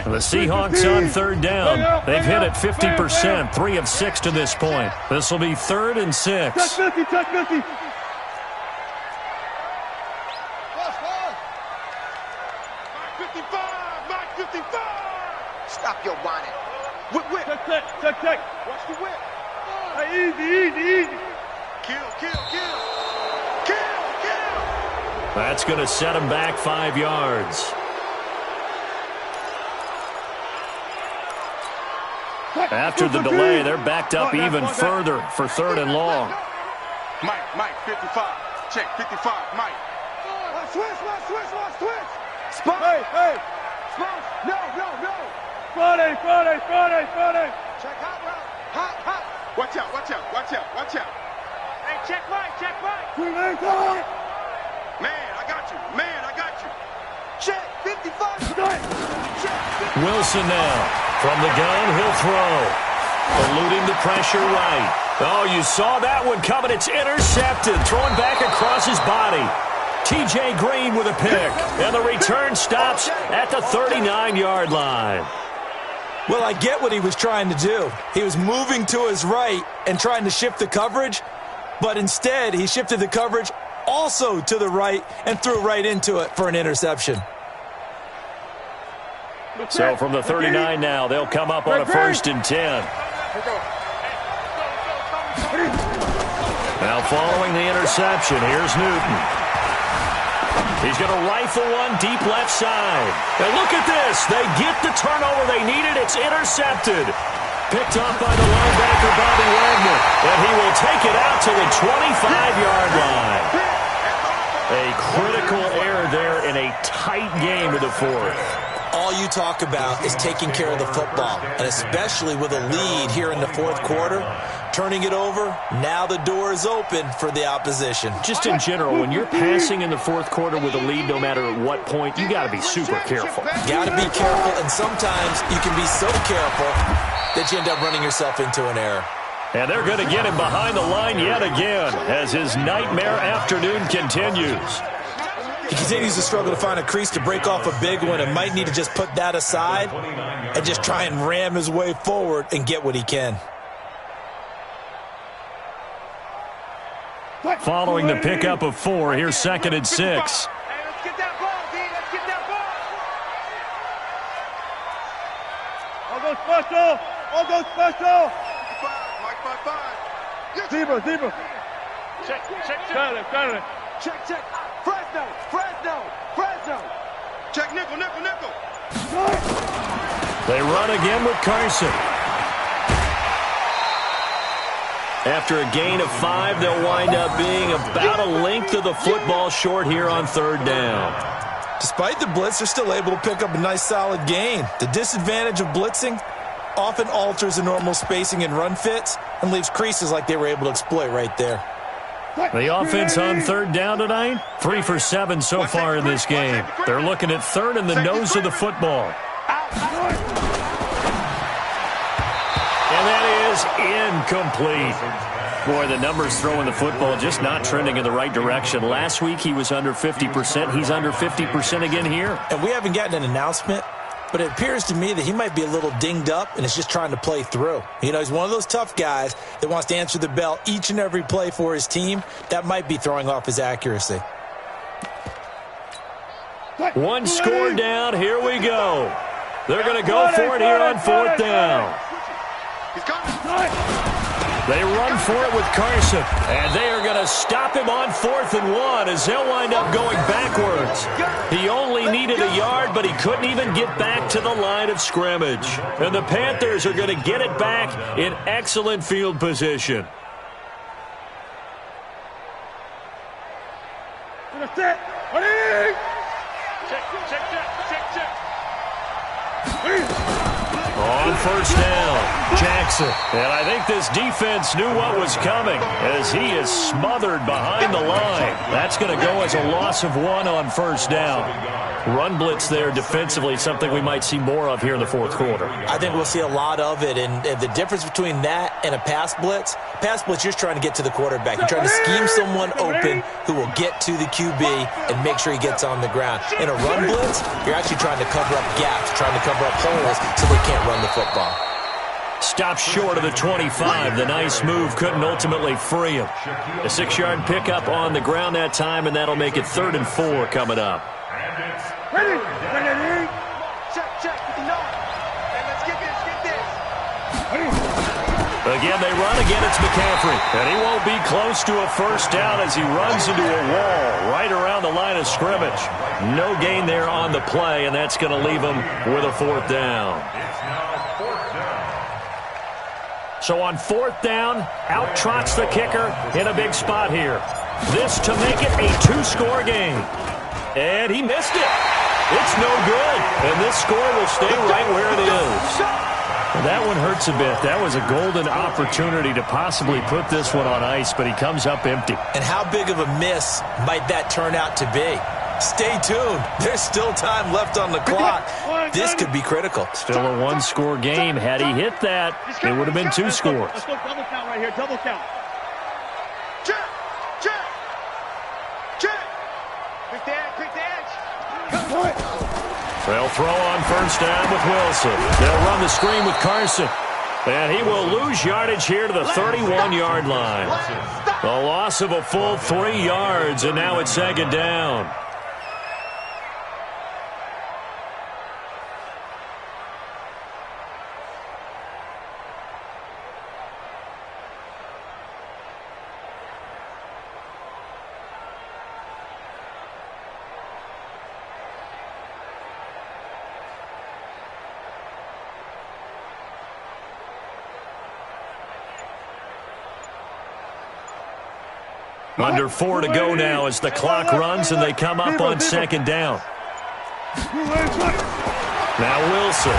The Seahawks on third down. They've hit it 50%, 3 of 6 to this point. This will be 3rd and 6. Check 50. Mark 55. Stop your whining. Whip. Check. Watch the whip. Hey, easy. Kill. That's going to set him back 5 yards. After the delay, they're backed up even further for 3rd and long. Mike, 55. Check, 55, Mike. Switch. Spot. Hey. No. Friday. Check hot. Watch out. Hey, check right. Man, I got you. Check, 55. Check. Wilson now. From the gun, he'll throw. Eluding the pressure right. Oh, you saw that one coming. It's intercepted. Throwing back across his body. T.J. Green with a pick. And the return stops at the 39-yard line. Well, I get what he was trying to do. He was moving to his right and trying to shift the coverage, but instead he shifted the coverage also to the right and threw right into it for an interception. So from the 39 now, they'll come up on a 1st and 10. Now following the interception, here's Newton. He's going to rifle one deep left side. And look at this. They get the turnover they needed. It's intercepted. Picked off by the linebacker, Bobby Wagner. And he will take it out to the 25-yard line. A critical error there in a tight game of the 4th. All you talk about is taking care of the football, and especially with a lead here in the 4th quarter, turning it over, now the door is open for the opposition. Just in general, when you're passing in the 4th quarter with a lead, no matter at what point, you got to be super careful. Got to be careful, and sometimes you can be so careful that you end up running yourself into an error. And they're going to get him behind the line yet again as his nightmare afternoon continues. He continues to struggle to find a crease to break off a big one and might need to just put that aside and just try and ram his way forward and get what he can. Following the pickup of 4, here's 2nd and 6. Hey, let's get that ball, D. Let's get that ball. All go special. Mike 55. Zebra. Check. Got it. Check. Fresno. Check nickel. They run again with Carson. After a gain of 5, they'll wind up being about a length of the football short here on 3rd down. Despite the blitz, they're still able to pick up a nice solid gain. The disadvantage of blitzing often alters the normal spacing and run fits and leaves creases like they were able to exploit right there. The offense on 3rd down tonight, 3 for 7 so far in this game. They're looking at 3rd and the nose of the football. And that is incomplete. Boy, the numbers throwing the football just not trending in the right direction. Last week he was under 50%. He's under 50% again here. And we haven't gotten an announcement, but it appears to me that he might be a little dinged up and is just trying to play through. You know, he's one of those tough guys that wants to answer the bell each and every play for his team. That might be throwing off his accuracy. One score down. Here we go. They're going to go for it here on 4th down. They run for it with Carson, and they are going to stop him on 4th and 1 as they'll wind up going backwards. He only needed a yard, but he couldn't even get back to the line of scrimmage. And the Panthers are going to get it back in excellent field position. Check. On 1st down, Jackson. And I think this defense knew what was coming as he is smothered behind the line. That's going to go as a loss of 1 on 1st down. Run blitz there defensively, something we might see more of here in the 4th quarter. I think we'll see a lot of it, and the difference between that and a pass blitz, you're just trying to get to the quarterback. You're trying to scheme someone open who will get to the QB and make sure he gets on the ground. In a run blitz, you're actually trying to cover up gaps, trying to cover up holes so they can't run the football. Stopped short of the 25. The nice move couldn't ultimately free him. A 6-yard pickup on the ground that time, and that'll make it 3rd and 4 coming up. Ready. Check. No. Hey, let's get this. Again, they run. Again, it's McCaffrey. And he won't be close to a 1st down as he runs into a wall right around the line of scrimmage. No gain there on the play, and that's going to leave him with a 4th down. So on 4th down, out trots the kicker in a big spot here. This to make it a 2-score game. And he missed it. It's no good. And this score will stay right where it is. That one hurts a bit. That was a golden opportunity to possibly put this one on ice, but he comes up empty. And how big of a miss might that turn out to be? Stay tuned. There's still time left on the clock. This could be critical. Still a 1-score game. Had he hit that, it would have been 2 scores. Let's go double count right here. Double count. Check. Quick edge. They'll throw on 1st down with Wilson. They'll run the screen with Carson. And he will lose yardage here to the 31-yard line. A loss of a full 3 yards, and now it's 2nd down. Under 4 to go now as the clock runs and they come up on 2nd down. Now Wilson.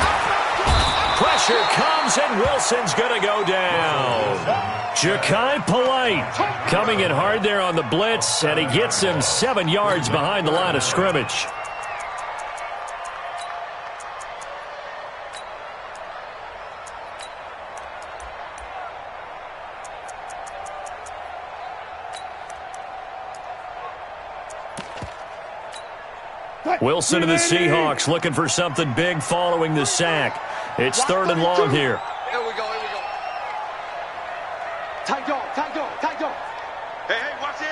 Pressure comes and Wilson's going to go down. Ja'Kai Polite coming in hard there on the blitz, and he gets him 7 yards behind the line of scrimmage. Wilson and the Seahawks looking for something big following the sack. It's 3rd and long here. Here we go. Tight dog. Hey, watch this.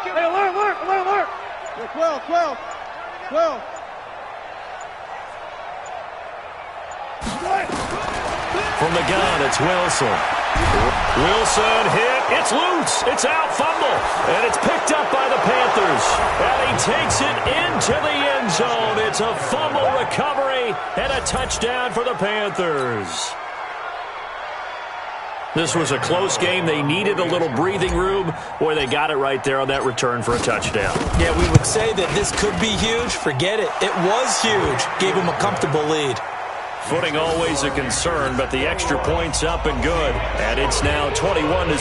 Hey, alert. 12. From the gun, it's Wilson. Wilson hit. It's loose. It's out. Fumble. And it's picked up by the Panthers. And he takes it into the end zone. It's a fumble recovery and a touchdown for the Panthers. This was a close game. They needed a little breathing room. Boy, they got it right there on that return for a touchdown. Yeah, we would say that this could be huge. Forget it. It was huge. Gave him a comfortable lead. Footing always a concern, but the extra point's up and good. And it's now 21-7.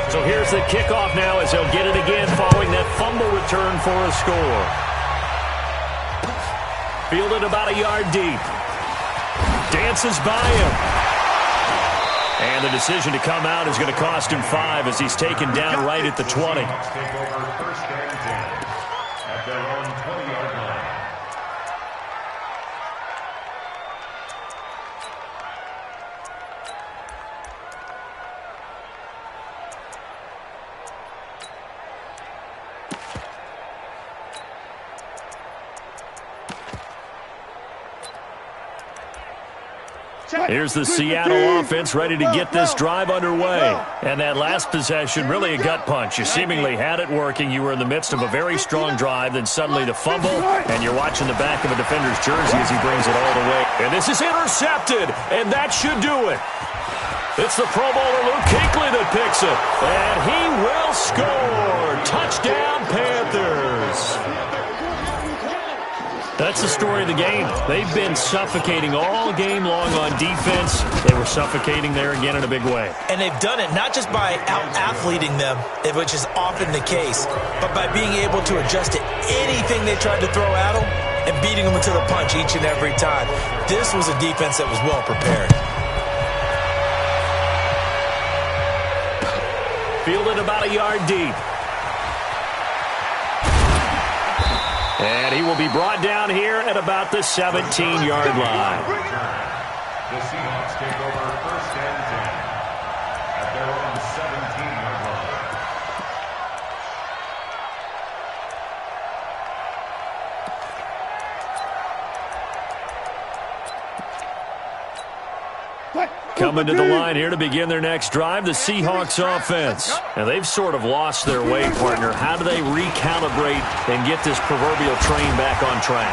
So here's the kickoff now as they'll get it again following that fumble return for a score. Fielded about a yard deep. Dances by him. And the decision to come out is going to cost him 5 as he's taken down right at the 20. Take over first and 10 at their own 20-yard line. Here's the Seattle offense ready to get this drive underway. And that last possession, really a gut punch. You seemingly had it working. You were in the midst of a very strong drive, then suddenly the fumble, and you're watching the back of a defender's jersey as he brings it all the way. And this is intercepted, and that should do it. It's the Pro Bowler Luke Kuechly that picks it, and he will score. Touchdown, Panthers. That's the story of the game. They've been suffocating all game long on defense. They were suffocating there again in a big way. And they've done it not just by out-athleting them, which is often the case, but by being able to adjust to anything they tried to throw at them and beating them to the punch each and every time. This was a defense that was well prepared. Fielded about a yard deep. And he will be brought down here at about the 17-yard line. The Seahawks take over first and 10 at their own 17-yard line. Coming to the line here to begin their next drive, the Seahawks offense. And they've sort of lost their way, partner. How do they recalibrate and get this proverbial train back on track?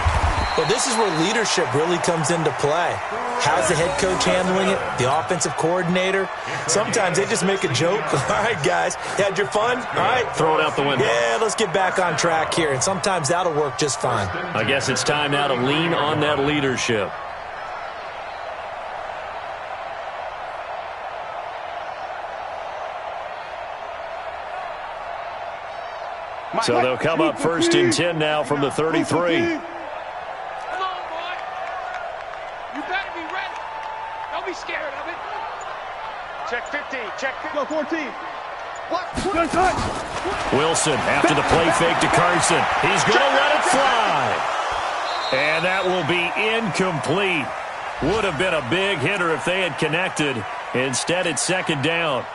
Well, this is where leadership really comes into play. How's the head coach handling it? The offensive coordinator? Sometimes they just make a joke. All right, guys, you had your fun? All right. Throw it out the window. Yeah, let's get back on track here. And sometimes that'll work just fine. I guess it's time now to lean on that leadership. So they'll come up first and 10 now from the 33. Come on, boy. You better be ready. Don't be scared of it. Check 15. Check 15. Go 14. What? Good touch. Wilson after the play fake to Carson. He's going to let it fly. And that will be incomplete. Would have been a big hitter if they had connected. Instead, it's second down.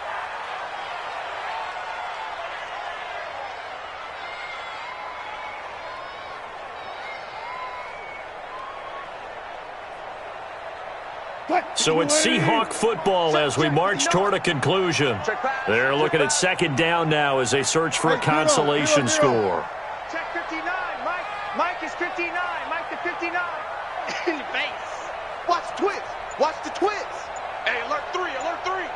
So it's Seahawk football as we march toward a conclusion. They're looking at second down now as they search for a consolation score. Check 59. Mike is 59. Mike the 59. In the face. Watch the twist. Watch the twist. Hey, alert 3. Alert 3.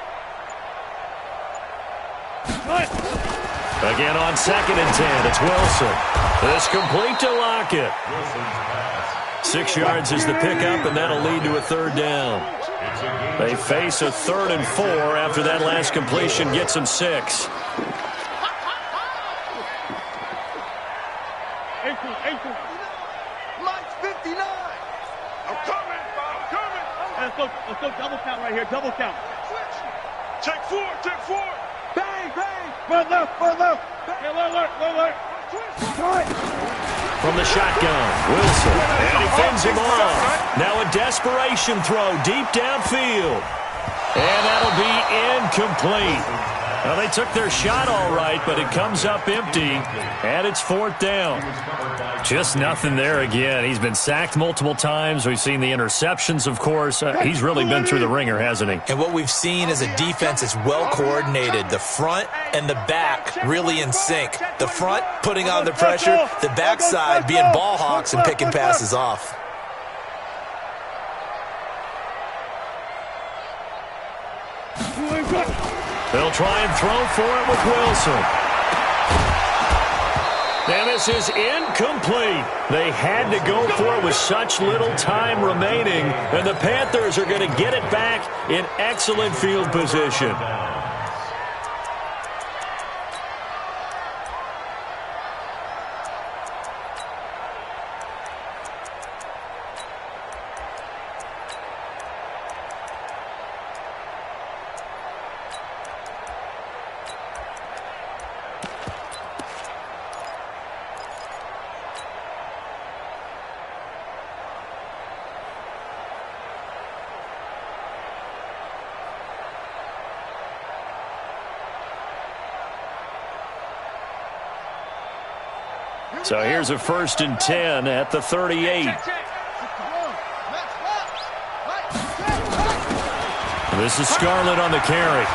Again on second and 10, it's Wilson. This complete to Lockett. 6 yards is the pickup, and that'll lead to a third down. They face a 3rd and 4 after that last completion gets them 6. Mike's 59. I'm coming. Let's go double count right here. Double count. Check 4. Check 4. Bang, bang. Run left. Hey, alert. From the shotgun, Wilson, and he fends him off. Now a desperation throw deep downfield. And that'll be incomplete. Well, they took their shot all right, but it comes up empty, and it's 4th down. Just nothing there again. He's been sacked multiple times. We've seen the interceptions, of course. He's really been through the ringer, hasn't he? And what we've seen is a defense that's well coordinated. The front and the back really in sync. The front putting on the pressure, the backside being ball hawks and picking passes off. They'll try and throw for it with Wilson. And this is incomplete. They had to go for it with such little time remaining, and the Panthers are going to get it back in excellent field position. So here's a 1st and 10 at the 38. This is Scarlett on the carry.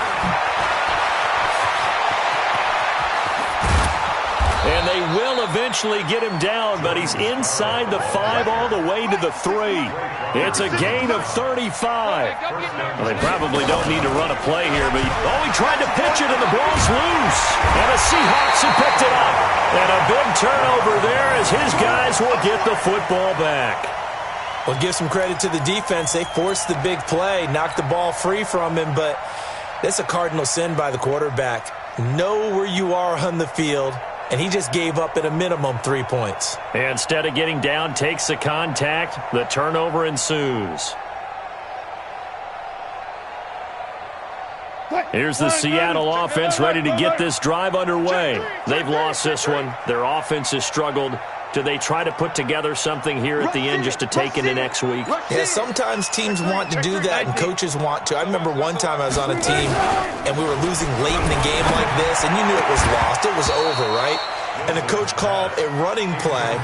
And they will eventually get him down, but he's inside the 5 all the way to the 3. It's a gain of 35. Well, they probably don't need to run a play here, but he tried to pitch it and the ball's loose. And the Seahawks have picked it up. And a big turnover there as his guys will get the football back. Well, give some credit to the defense. They forced the big play, knocked the ball free from him, but that's a cardinal sin by the quarterback. Know where you are on the field, and he just gave up at a minimum 3 points. Instead of getting down, takes the contact. The turnover ensues. Here's the Seattle offense ready to get this drive underway. They've lost this one. Their offense has struggled. Do they try to put together something here at the end just to take into next week? Yeah, sometimes teams want to do that and coaches want to. I remember one time I was on a team and we were losing late in a game like this, and you knew it was lost. It was over, right? And the coach called a running play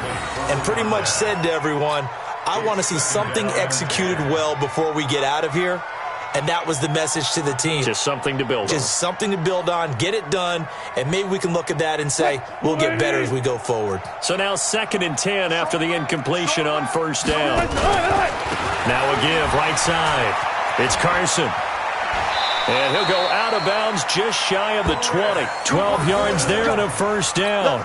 and pretty much said to everyone, I want to see something executed well before we get out of here. And that was the message to the team. Just something to build on. Just something to build on, get it done, and maybe we can look at that and say, we'll get better as we go forward. So now 2nd and 10 after the incompletion on 1st down. Now a give, right side. It's Carson. And he'll go out of bounds just shy of the 20. 12 yards there and a 1st down.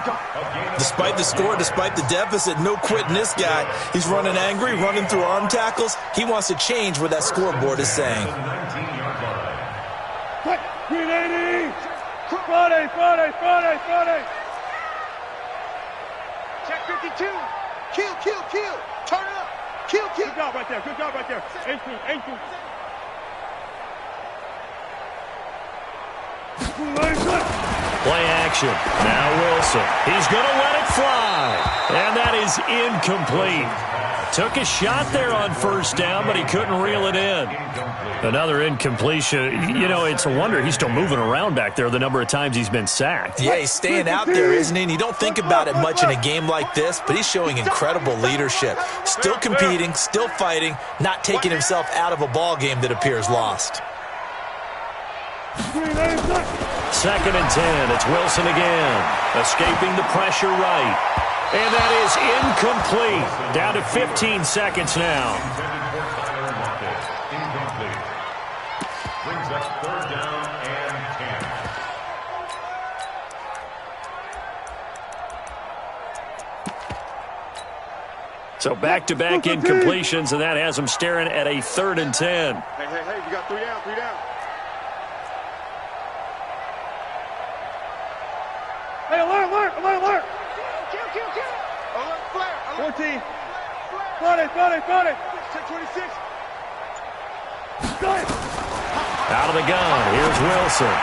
Despite the score, despite the deficit, no quitting this guy. He's running angry, running through arm tackles. He wants to change what that scoreboard is saying. 380! Friday! Check 52. Kill. Turn it up. Kill. Good job right there. 18. Play action. Now Wilson. He's going to let it fly. And that is incomplete. Took a shot there on 1st down, but he couldn't reel it in. Another incompletion. You know, it's a wonder he's still moving around back there the number of times he's been sacked. Yeah, he's staying out there, isn't he? And you don't think about it much in a game like this, but he's showing incredible leadership. Still competing, still fighting, not taking himself out of a ball game that appears lost. 2nd and 10. It's Wilson again. Escaping the pressure right. And that is incomplete. Down to 15 seconds now. Incomplete. Brings up 3rd down and 10. So back-to-back incompletions, and that has them staring at a 3rd and 10. Hey, we got 3 down. Hey, alert! Kill. Alert, flare. 14. Friday. Check 26. Out of the gun, here's Wilson.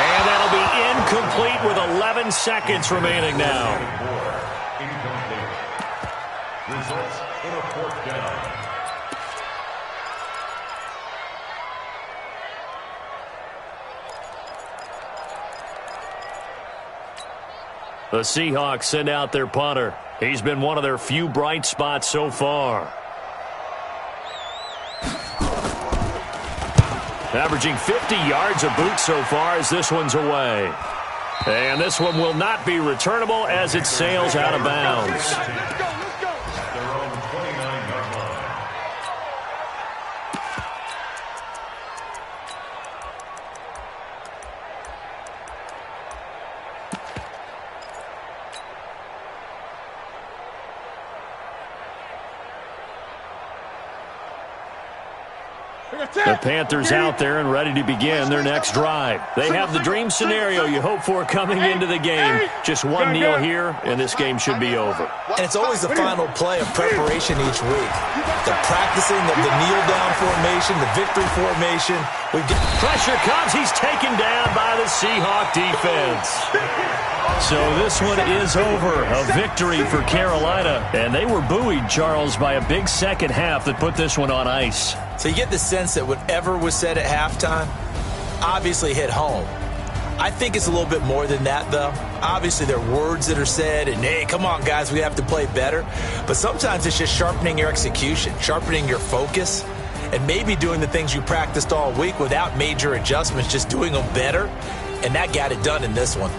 And that'll be incomplete with 11 seconds remaining now. Incomplete. Results in a 4th down. The Seahawks send out their punter. He's been one of their few bright spots so far. Averaging 50 yards a boot so far as this one's away. And this one will not be returnable as it sails out of bounds. Their own 29-yard line. The Panthers out there and ready to begin their next drive. They have the dream scenario you hope for coming into the game. Just one kneel here, and this game should be over. And it's always the final play of preparation each week. The practicing of the kneel-down formation, the victory formation. Pressure comes. He's taken down by the Seahawk defense. So this one is over. A victory for Carolina. And they were buoyed, Charles, by a big second half that put this one on ice. So you get the sense that whatever was said at halftime obviously hit home. I think it's a little bit more than that, though. Obviously, there are words that are said, and, hey, come on, guys, we have to play better. But sometimes it's just sharpening your execution, sharpening your focus, and maybe doing the things you practiced all week without major adjustments, just doing them better. And that got it done in this one.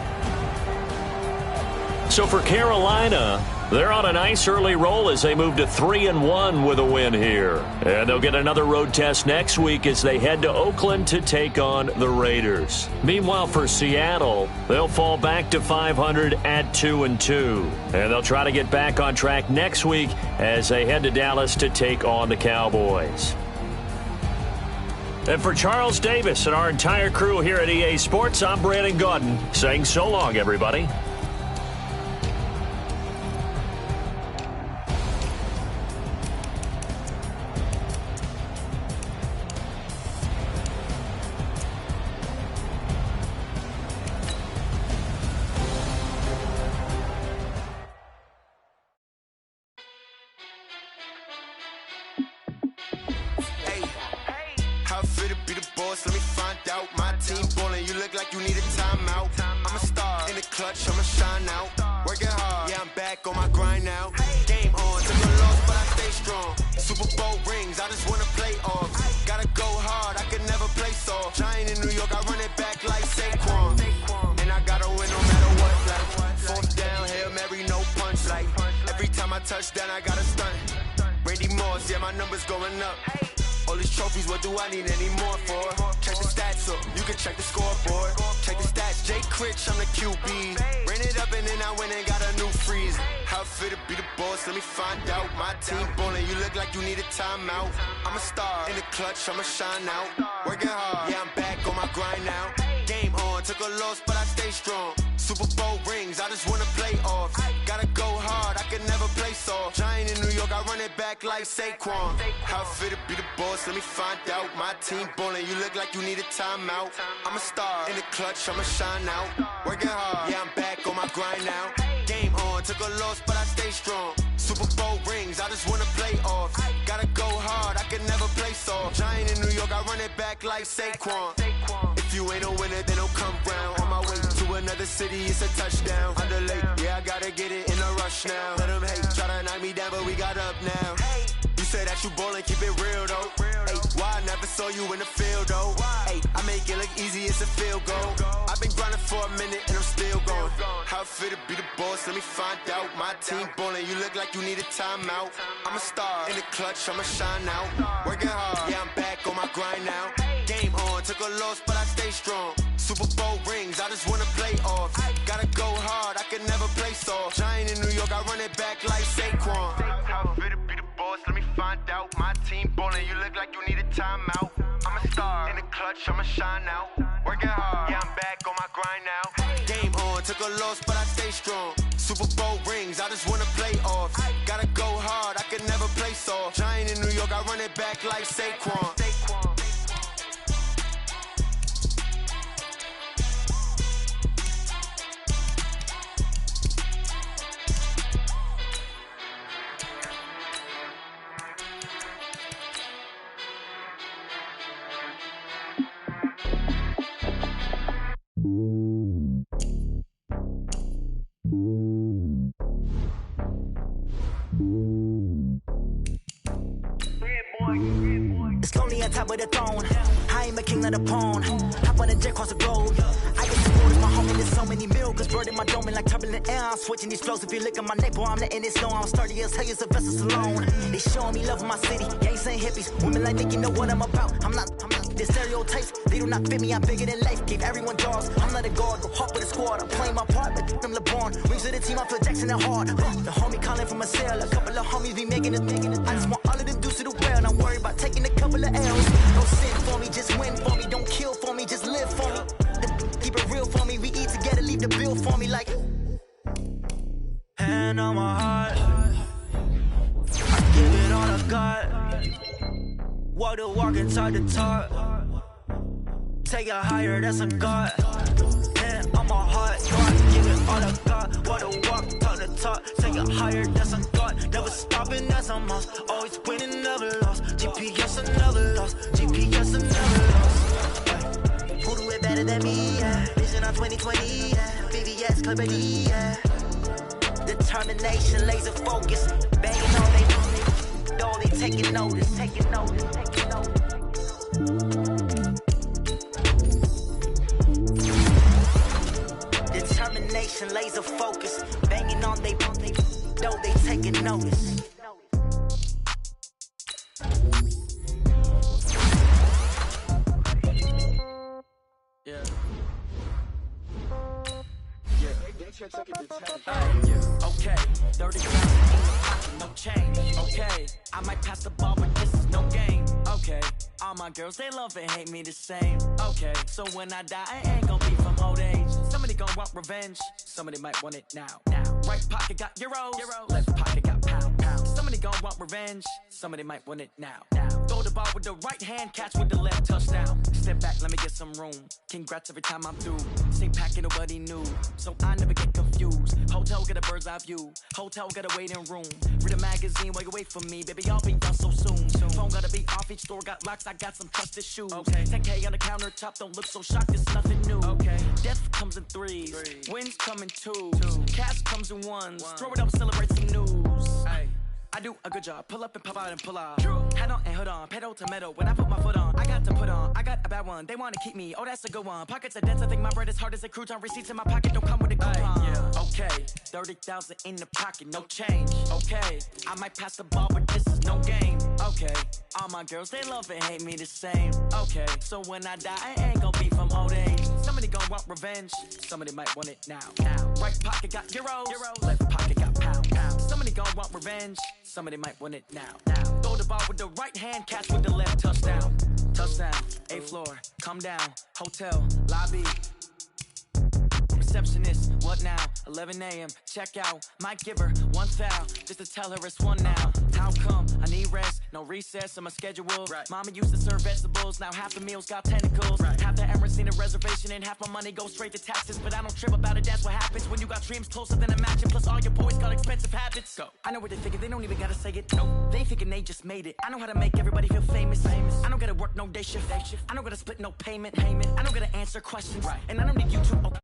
So for Carolina, they're on a nice early roll as they move to 3-1 with a win here. And they'll get another road test next week as they head to Oakland to take on the Raiders. Meanwhile, for Seattle, they'll fall back to 500 at 2-2. And they'll try to get back on track next week as they head to Dallas to take on the Cowboys. And for Charles Davis and our entire crew here at EA Sports, I'm Brandon Gaudin saying so long, everybody. Let me find out. My team ballin', you look like you need a timeout. I'm a star in the clutch, I'ma shine out. Working hard, yeah, I'm back on my grind now. Game on, took a loss, but I stay strong. Super Bowl rings, I just wanna play off. Gotta go hard, I can never play soft. Giant in New York, I run it back like Saquon. And I gotta win no matter what, like fourth down, Hail Mary, no punch. Like every time I touch down, I gotta stunt. Randy Moss, yeah, my numbers going up. All these trophies, what do I need any more for? Check the stats up, you can check the scoreboard. Check the stats, Jay Critch, I'm the QB. Ran it up and then I went and got a new freeze. How fit to be the boss, let me find out. My team ballin', you look like you need a timeout. I'm a star in the clutch, I'ma shine out. Working hard, yeah, I'm back on my grind now. Game on, took a loss, but I stay strong. Super Bowl rings, I just wanna play off. Gotta go hard, I can never play soft. Giant in New York, I run it back like Saquon. How fit to be the boss, let me find out. My team ballin', you look like you need a timeout. I'm a star in the clutch, I'ma shine out. Working hard, yeah, I'm back on my grind now. Game on, took a loss, but I stay strong. Super Bowl rings, I just wanna play off. Gotta go hard, I can never play soft. Giant in New York, I run it back like Saquon. If you ain't a winner, then don't come round. On my way to another city, it's a touchdown. Underlay, yeah, I gotta get it in a rush now. Let them hate, try to knock me down, but we got up now. You say that you ballin', keep it real though. Ay, why I never saw you in the field though? Ay, I make it look easy, it's a field goal. I've been grinding for a minute and I'm still going. How fit to be the boss, let me find out. My team ballin', you look like you need a timeout. I'm a star in the clutch, I'ma shine out. Working hard, yeah, I'm back on my grind now. Game on, took a loss, but I stay strong. Super Bowl rings, I just wanna play off. Gotta go hard, I can never play soft. Giant in New York, I run it back like Saquon. How fit to be the boss, let me find out. My team ballin', you look like you need a timeout. I'm a star in the clutch, I'ma shine out. Working hard, yeah, I'm back on my grind now. Game on, took a loss, but I stay strong. Super Bowl rings, I just wanna play off. Gotta go hard, I can never play soft. Giant in New York, I run it back like Saquon. It's lonely on top of the throne. I ain't a king of the pawn. Hop on a jet across the globe. I get supported my home and there's so many miracles. Bird in my dome and like turbulent air. I'm switching these flows. If you look at my neck, boy, I'm letting it snow. I'm sturdy as hell, as a vessel alone. They showing me love in my city. Gang saying hippies. Women like think you know what I'm about. I'm not the stereotypes. They do not fit me. I'm bigger than life. Give everyone jaws. I'm not a guard. Go hard with the squad. I'm playing my part, but them LeBron. Rings to the team. I feel Jackson and hard. The homie calling from a cell. A couple of homies be making it. I just want all of them dudes to do well. And I'm worried about taking a couple of L's. Don't sin for me, just win for me. Don't kill for me, just live for me. Keep it real for me. We eat together, leave the bill for me like. Hand on my heart, I give it all I got. Walk the walk inside the talk. Take it higher, that's a God. Hand on my heart, yo, I give it all I got. Walk the walk, talk the talk. Take it higher, that's a God. Never stopping, that's a must. Always winning, never lost. GPS another loss. GPS another loss. Who do it better than me? Yeah. Vision on 2020, yeah. BBS, clarity, yeah. Determination, laser focus. Banging on they know they taking notice, taking notice, taking notice. Determination, laser focus. Banging on they know they taking notice. Yeah. Okay, 30,000 in the pocket, no change. Okay, I might pass the ball, but this is no game. Okay, all my girls, they love and hate me the same. Okay, so when I die, I ain't gonna be from old age. Somebody gon' want revenge, somebody might want it now. Right pocket got euros, left pocket got pound. Somebody gon' want revenge, somebody might want it now. Throw the ball with the right hand, catch with the left, touchdown. Step back, let me get some room. Congrats every time I'm through. Same packet, nobody knew, so I never get confused. Hotel get a bird's eye view, hotel get a waiting room. Read a magazine while you wait for me, baby, I'll be done so soon. Phone gotta be off, each store got locks, I got some trusted shoes. Okay, 10K on the countertop, don't look so shocked, it's nothing new. Okay, death comes in threes, wins come in twos, cash comes in ones. Throw it up, celebrate some news. Ay. I do a good job, pull up and pop out and pull off. Head on and hood on, pedal to metal. When I put my foot on, I got to put on. I got a bad one, they wanna keep me, oh that's a good one. Pockets are dense, I think my bread is hard as a crouton. Receipts in my pocket don't come with a coupon. Okay, 30,000 in the pocket, no change. Okay, I might pass the ball, but this is no game. Okay, all my girls, they love and hate me the same. Okay, so when I die, I ain't gonna be from old age. Somebody gon' want revenge, somebody might want it now. Right pocket got euros, left pocket got pound. Somebody gon' want revenge, somebody might want it now. Throw the ball with the right hand, catch with the left, touchdown. Touchdown, 8th floor, come down, hotel, lobby. Receptionist, what now? 11 a.m., check out. Might give her one foul, just to tell her it's one now. How come? I need rest, no recess in my schedule. Mama used to serve vegetables, now half the meals got tentacles. Half the errands need a reservation and half my money goes straight to taxes. But I don't trip about it, that's what happens when you got dreams closer than a match. And plus all your boys got expensive habits. Go. I know what they thinking, they don't even gotta say it. No, they ain't thinking they just made it. I know how to make everybody feel famous. I don't gotta work no day shift. I don't gotta split no payment. I don't gotta answer questions. And I don't need you to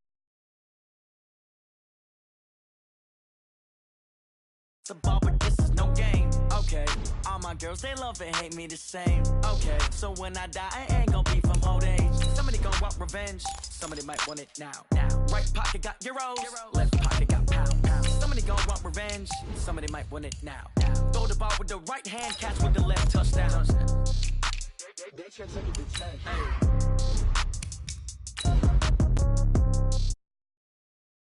the ball, but this is no game. Okay, all my girls, they love and hate me the same. Okay, so when I die, I ain't gonna be from old age. Somebody gon' want revenge, somebody might want it now. Right pocket got euros, left pocket got pound. Somebody gon' want revenge, somebody might want it now. Throw the ball with the right hand, catch with the left, touchdown. They can't take it to 10.